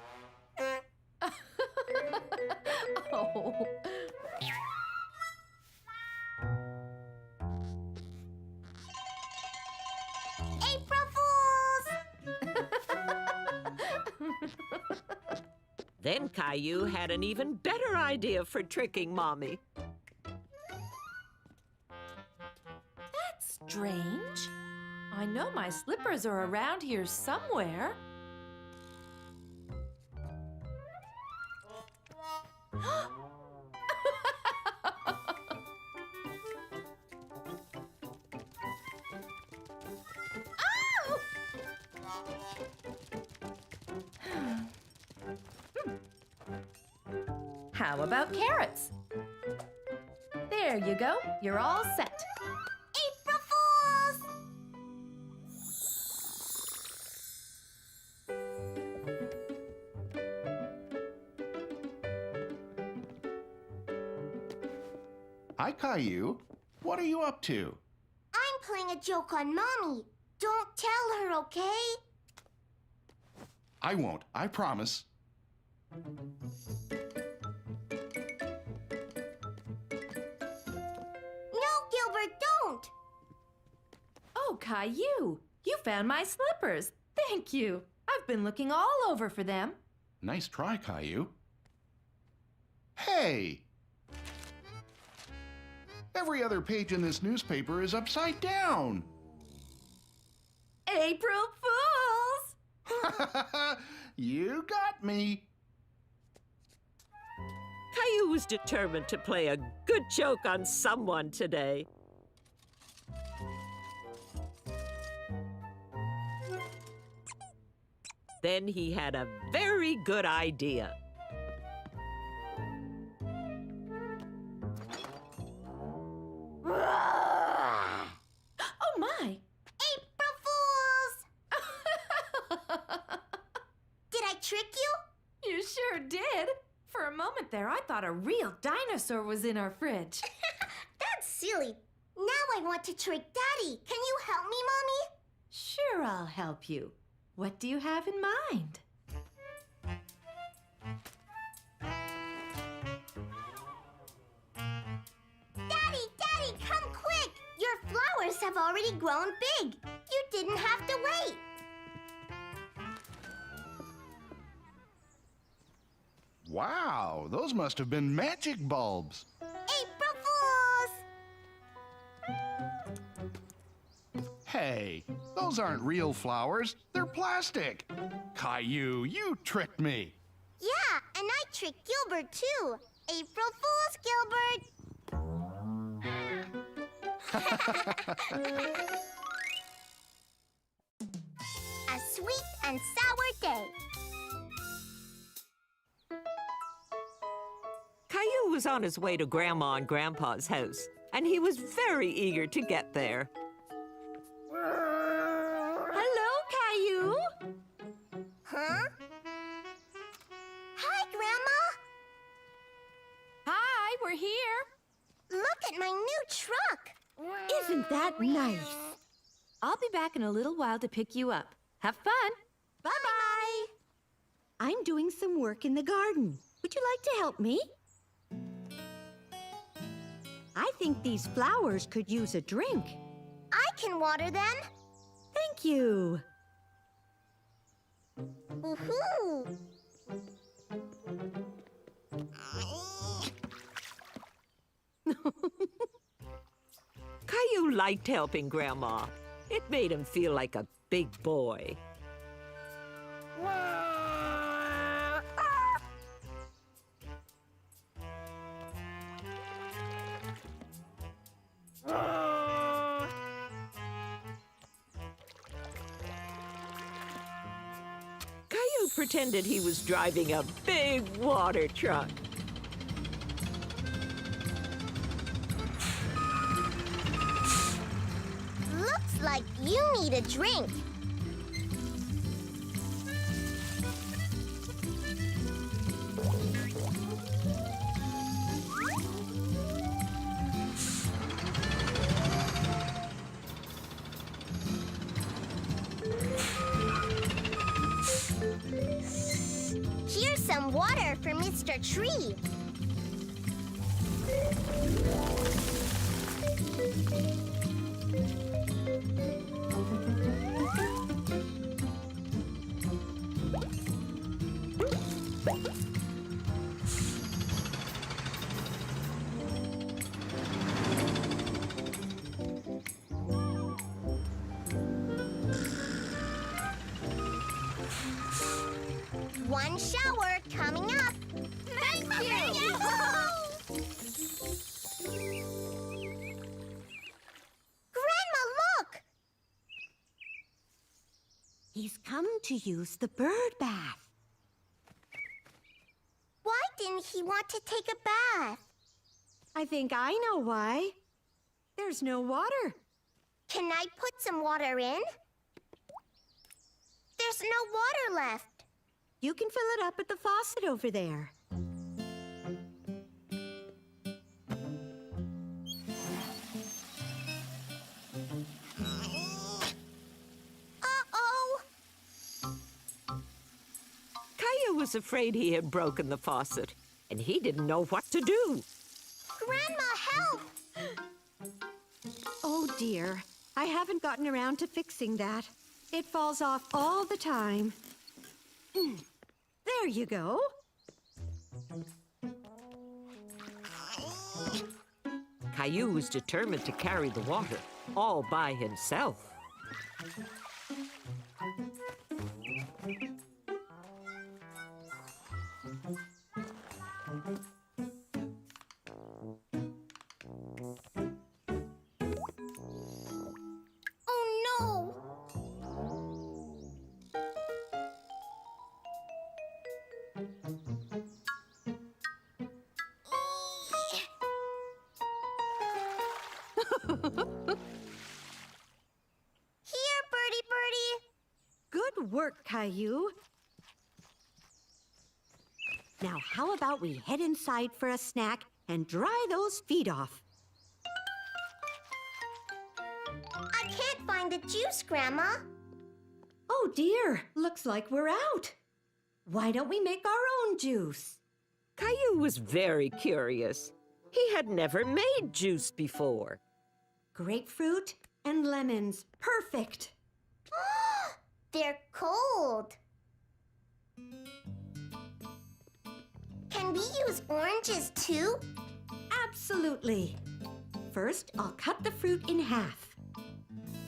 Oh. April Fools! Then Caillou had an even better idea for tricking Mommy. That's strange. I know my slippers are around here somewhere. How about carrots? There you go. You're all set. April Fools! Hi, Caillou. What are you up to? I'm playing a joke on Mommy. Don't tell her, okay? I won't, I promise. No, Gilbert, don't! Oh, Caillou, you found my slippers. Thank you. I've been looking all over for them. Nice try, Caillou. Hey! Every other page in this newspaper is upside down. April Fools! You got me. Caillou was determined to play a good joke on someone today. Then he had a very good idea. Oh, my! April Fools! Did I trick you? You sure did. For a moment there, I thought a real dinosaur was in our fridge. That's silly. Now I want to trick Daddy. Can you help me, Mommy? Sure, I'll help you. What do you have in mind? Daddy, come quick! Your flowers have already grown big. You didn't have to wait. Wow, those must have been magic bulbs. April Fools! Hey, those aren't real flowers. They're plastic. Caillou, you tricked me. Yeah, and I tricked Gilbert too. April Fools, Gilbert! A sweet and sour day. Caillou was on his way to Grandma and Grandpa's house, and he was very eager to get there. Hello, Caillou. Huh? Hi, Grandma. Hi, we're here. Look at my new truck. Isn't that nice? I'll be back in a little while to pick you up. Have fun. Bye-bye. I'm doing some work in the garden. Would you like to help me? I think these flowers could use a drink. I can water them. Thank you. Woohoo! Caillou liked helping Grandma. It made him feel like a big boy. Caillou pretended he was driving a big water truck. Looks like you need a drink. Here's some water for Mr. Tree. One shower coming up. Thank you. Grandma, look. He's come to use the bird bath. Why didn't he want to take a bath? I think I know why. There's no water. Can I put some water in? There's no water left. You can fill it up at the faucet over there. was afraid he had broken the faucet, and he didn't know what to do. Grandma, help! Oh dear, I haven't gotten around to fixing that. It falls off all the time. There you go. Caillou was determined to carry the water all by himself. Oh no! Here, Birdie. Good work, Caillou. Now, how about we head inside for a snack and dry those feet off? I can't find the juice, Grandma. Oh dear, looks like we're out. Why don't we make our own juice? Caillou was very curious. He had never made juice before. Grapefruit and lemons, perfect. They're cold. Can we use oranges too? Absolutely. First, I'll cut the fruit in half.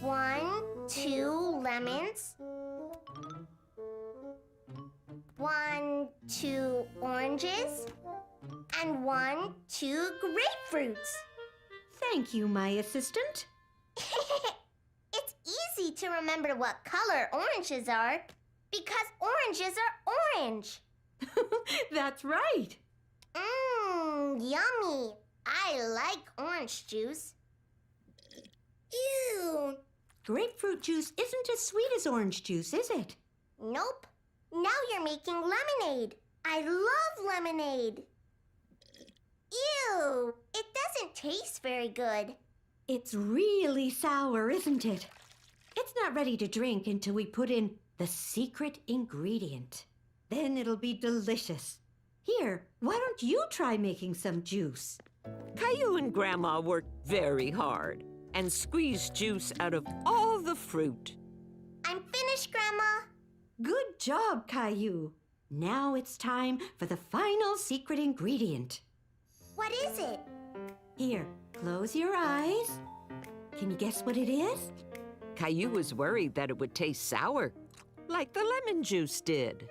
1, 2 lemons. 1, 2 oranges. And 1, 2 grapefruits. Thank you, my assistant. It's easy to remember what color oranges are because oranges are orange. That's right. Yummy. I like orange juice. Ew. Grapefruit juice isn't as sweet as orange juice, is it? Nope. Now you're making lemonade. I love lemonade. Ew. It doesn't taste very good. It's really sour, isn't it? It's not ready to drink until we put in the secret ingredient. Then it'll be delicious. Here, why don't you try making some juice? Caillou and Grandma worked very hard and squeezed juice out of all the fruit. I'm finished, Grandma. Good job, Caillou. Now it's time for the final secret ingredient. What is it? Here, close your eyes. Can you guess what it is? Caillou was worried that it would taste sour, like the lemon juice did.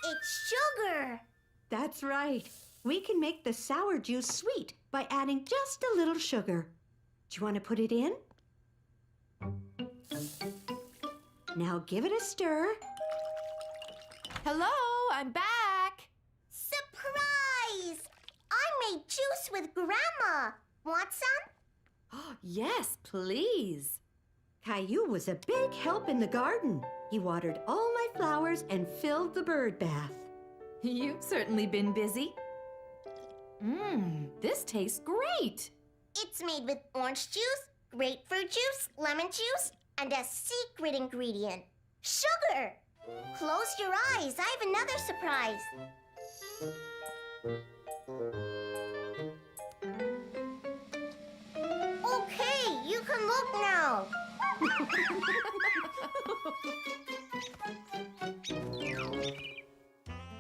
It's sugar. That's right. We can make the sour juice sweet by adding just a little sugar. Do you want to put it in? Now give it a stir. Hello, I'm back. Surprise! I made juice with Grandma. Want some? Oh, yes, please. Caillou was a big help in the garden. He watered all my flowers and filled the bird bath. You've certainly been busy. This tastes great. It's made with orange juice, grapefruit juice, lemon juice, and a secret ingredient, sugar. Close your eyes. I have another surprise. Okay, you can look now.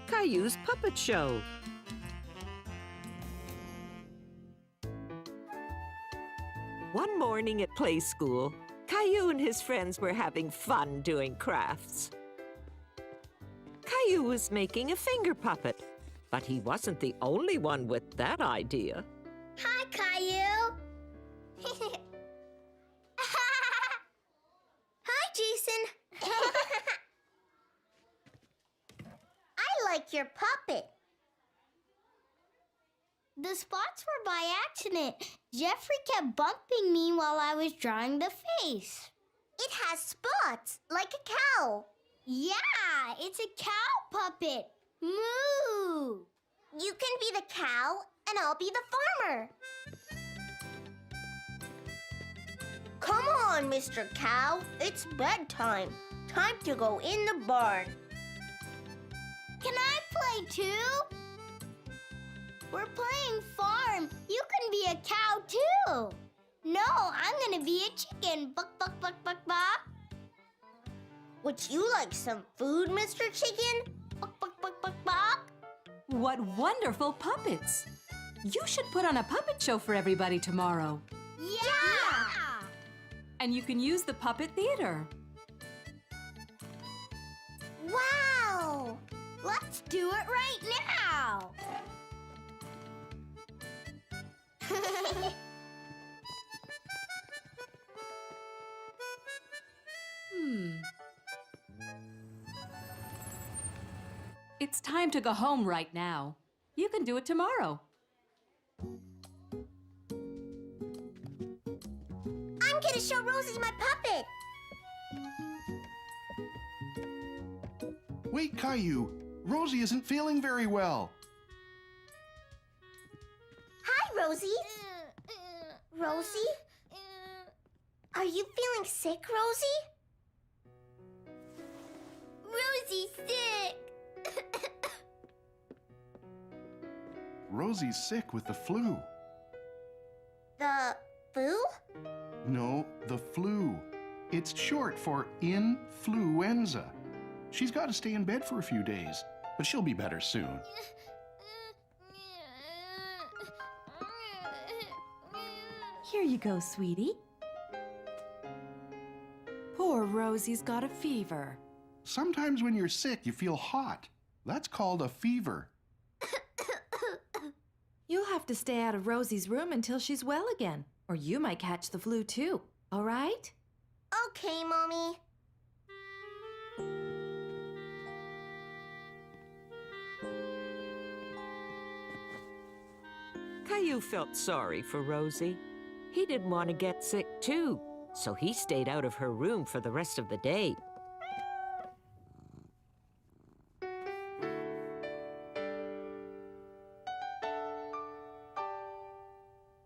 Caillou's puppet show. One morning at play school, Caillou and his friends were having fun doing crafts. Caillou was making a finger puppet, but he wasn't the only one with that idea. Hi, Caillou. Hi, Jason. I like your puppet. The spots were by accident. Jeffrey kept bumping me while I was drawing the face. It has spots, like a cow. Yeah, it's a cow puppet. Moo! You can be the cow, and I'll be the farmer. Come on, Mr. Cow. It's bedtime. Time to go in the barn. Can I play too? We're playing farm. You can be a cow too. No, I'm gonna be a chicken. Buck, buck, buck, buck, buck. Would you like some food, Mr. Chicken? Buck, buck, buck, buck, buck. What wonderful puppets! You should put on a puppet show for everybody tomorrow. Yeah! And you can use the puppet theater. Wow! Let's do it right now! It's time to go home right now. You can do it tomorrow. I'm gonna show Rosie my puppet. Wait, Caillou. Rosie isn't feeling very well. Hi, Rosie. Rosie? Are you feeling sick, Rosie? Rosie's sick. Rosie's sick with the flu. The flu? No, the flu. It's short for influenza. She's got to stay in bed for a few days, but she'll be better soon. Here you go, sweetie. Poor Rosie's got a fever. Sometimes when you're sick, you feel hot. That's called a fever. You'll have to stay out of Rosie's room until she's well again, or you might catch the flu too, all right? Okay, Mommy. Caillou felt sorry for Rosie. He didn't want to get sick too, so he stayed out of her room for the rest of the day.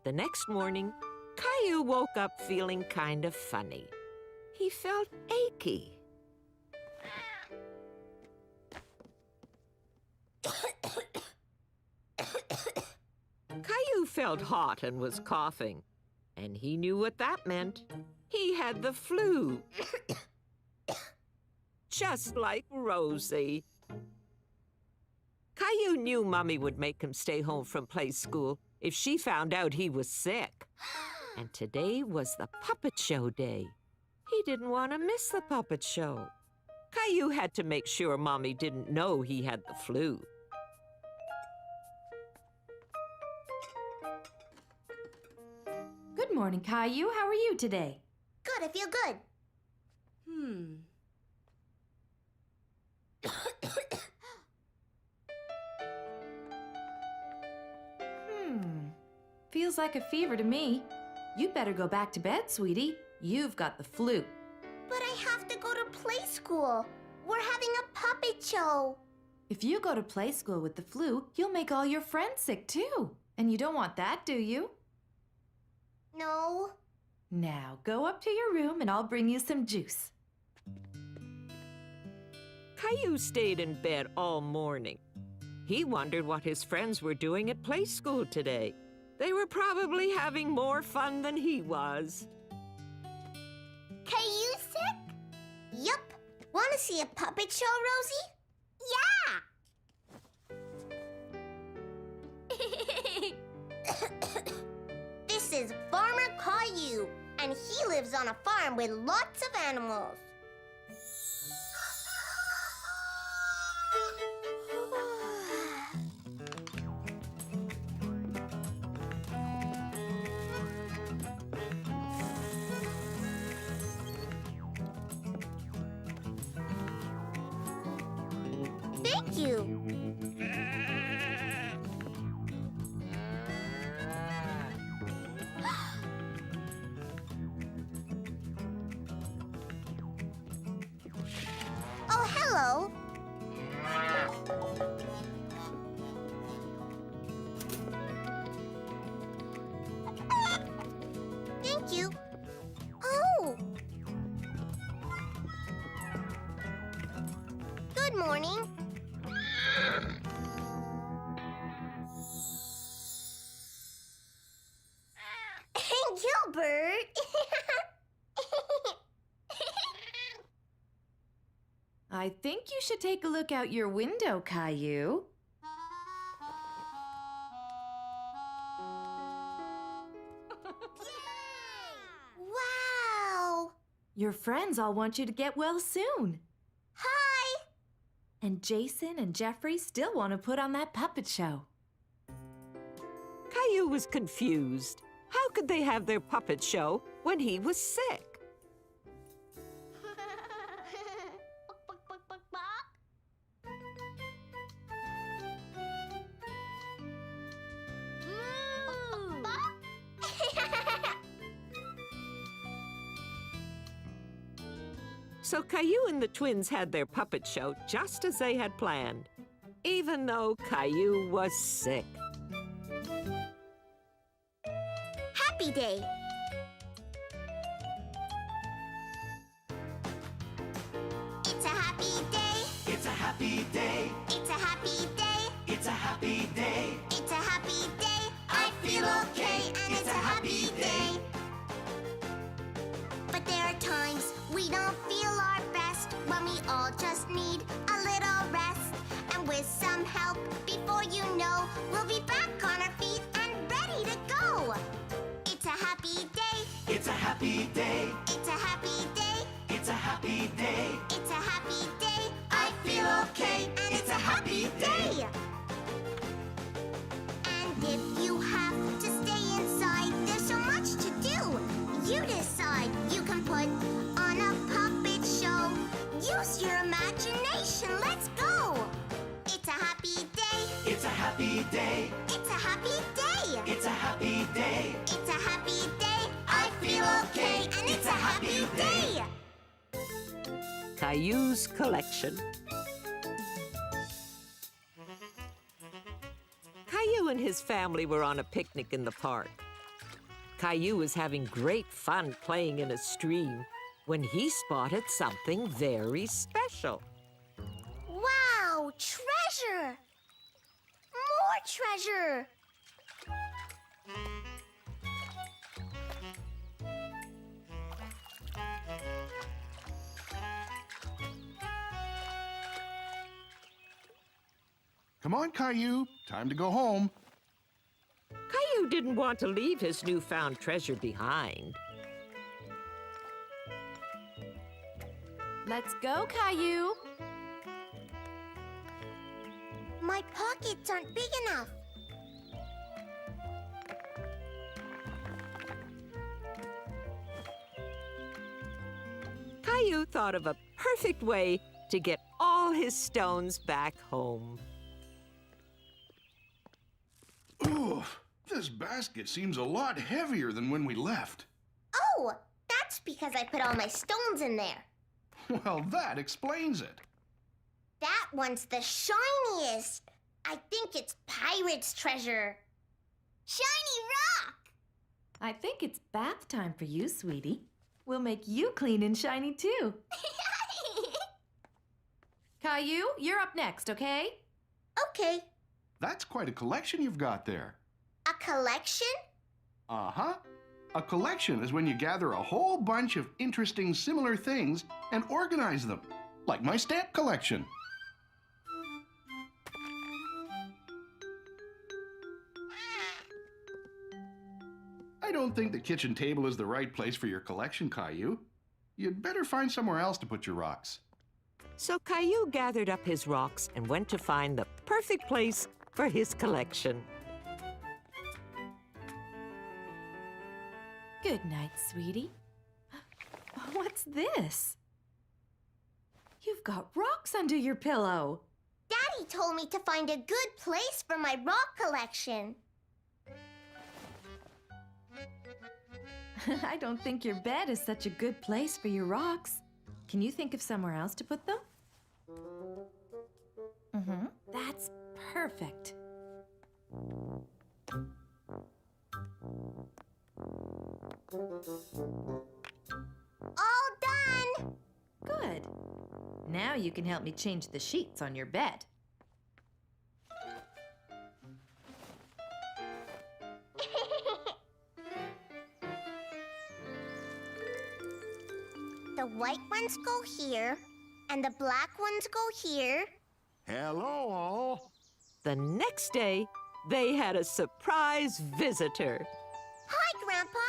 The next morning, Caillou woke up feeling kind of funny. He felt achy. Caillou felt hot and was coughing, and he knew what that meant. He had the flu. Just like Rosie. Caillou knew Mommy would make him stay home from play school if she found out he was sick. And today was the puppet show day. He didn't want to miss the puppet show. Caillou had to make sure Mommy didn't know he had the flu. Good morning, Caillou. How are you today? Good, I feel good. Feels like a fever to me. You'd better go back to bed, sweetie. You've got the flu. But I have to go to play school. We're having a puppet show. If you go to play school with the flu, you'll make all your friends sick too. And you don't want that, do you? No. Now, go up to your room and I'll bring you some juice. Caillou stayed in bed all morning. He wondered what his friends were doing at play school today. They were probably having more fun than he was. Caillou sick? Yup. Want to see a puppet show, Rosie? Yeah! This is Farmer Caillou, and he lives on a farm with lots of animals. Thank you. Oh, hello. Thank you. Oh. Good morning. Gilbert! I think you should take a look out your window, Caillou. Wow! Your friends all want you to get well soon. Hi! And Jason and Jeffrey still want to put on that puppet show. Caillou was confused. How could they have their puppet show when he was sick? So Caillou and the twins had their puppet show just as they had planned, even though Caillou was sick. Happy Day! It's a happy day. It's a happy day. It's a happy day. It's a happy day. It's a happy day. I feel okay, and it's a happy day. But there are times we don't feel our best, when we all just need a little rest. And with some help, before you know, we'll be back on our feet and ready to go. It's a happy day. It's a happy day. It's a happy day. It's a happy day. It's a happy day. I feel okay, and it's a happy day. And if you have to stay inside, there's so much to do. You decide. You can put on a puppet show. Use your imagination. Let's go. It's a happy day. It's a happy day. It's a happy day. It's a happy day. It's a happy day. I feel okay, and it's a happy day. Caillou's collection. Caillou and his family were on a picnic in the park. Caillou was having great fun playing in a stream when he spotted something very special. Wow! Treasure! More treasure! Come on, Caillou. Time to go home. Caillou didn't want to leave his newfound treasure behind. Let's go, Caillou. My pockets aren't big enough. Caillou thought of a perfect way to get all his stones back home. Oof, this basket seems a lot heavier than when we left. Oh, that's because I put all my stones in there. Well, that explains it. That one's the shiniest. I think it's pirate's treasure. Shiny rock! I think it's bath time for you, sweetie. We'll make you clean and shiny, too. Caillou, you're up next, okay? Okay. That's quite a collection you've got there. A collection? Uh-huh. A collection is when you gather a whole bunch of interesting similar things and organize them, like my stamp collection. I don't think the kitchen table is the right place for your collection, Caillou. You'd better find somewhere else to put your rocks. So Caillou gathered up his rocks and went to find the perfect place for his collection. Good night, sweetie. What's this? You've got rocks under your pillow. Daddy told me to find a good place for my rock collection. I don't think your bed is such a good place for your rocks. Can you think of somewhere else to put them? Mm-hmm. That's perfect. All done! Good. Now you can help me change the sheets on your bed. The white ones go here, and the black ones go here. Hello, all. The next day, they had a surprise visitor. Hi, Grandpa.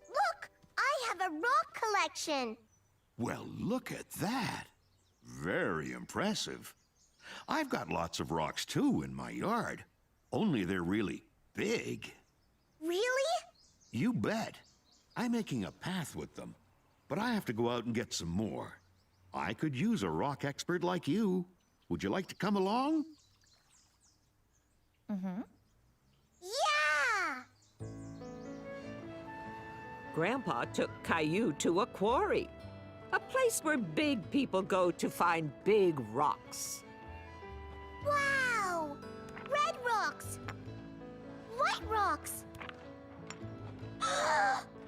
Look, I have a rock collection. Well, look at that. Very impressive. I've got lots of rocks, too, in my yard. Only they're really big. Really? You bet. I'm making a path with them, but I have to go out and get some more. I could use a rock expert like you. Would you like to come along? Yeah! Grandpa took Caillou to a quarry, a place where big people go to find big rocks. Wow! Red rocks! White rocks!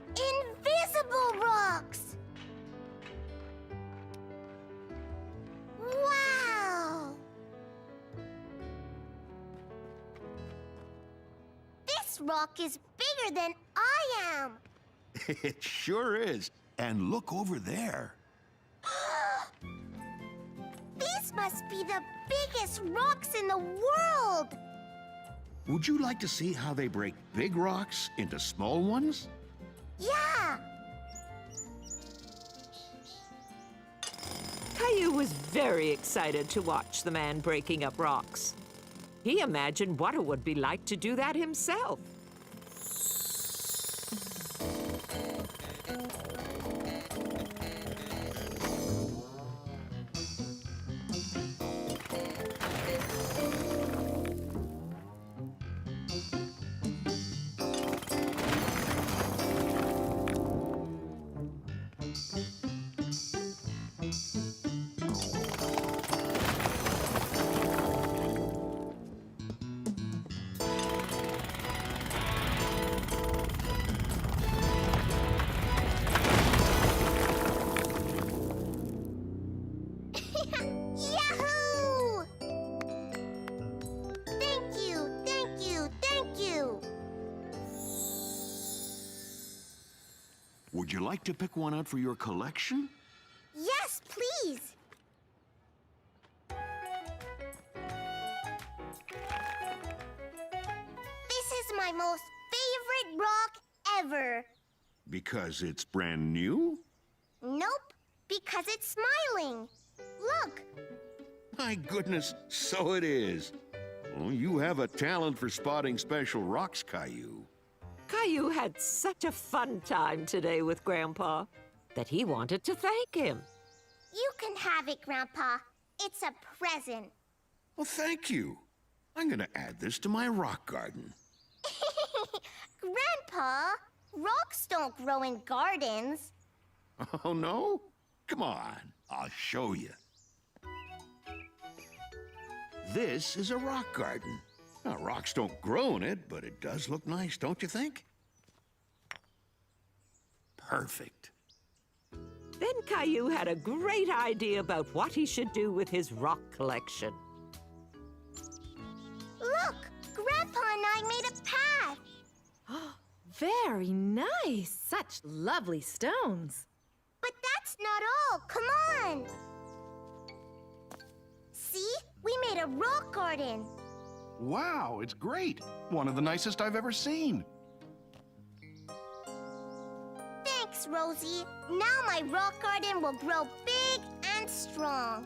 Invisible rocks! Wow! This rock is bigger than I am! It sure is. And look over there. These must be the biggest rocks in the world! Would you like to see how they break big rocks into small ones? Yeah! Caillou was very excited to watch the man breaking up rocks. He imagined what it would be like to do that himself. Yahoo! Thank you, thank you, thank you! Would you like to pick one out for your collection? Yes, please! This is my most favorite rock ever. Because it's brand new? Nope, because it's smiling. Look, My goodness, so it is. Oh, you have a talent for spotting special rocks, Caillou. Caillou had such a fun time today with Grandpa that he wanted to thank him. you can have it, Grandpa. It's a present. Well, thank you. I'm going to add this to my rock garden. Grandpa, rocks don't grow in gardens. Oh, no? Come on, I'll show you. This is a rock garden. Now, rocks don't grow in it, but it does look nice, don't you think? Perfect. Then Caillou had a great idea about what he should do with his rock collection. Look, Grandpa and I made a path. Very nice. Such lovely stones. But that's not all. Come on. See? We made a rock garden. Wow, it's great. One of the nicest I've ever seen. Thanks, Rosie. Now my rock garden will grow big and strong.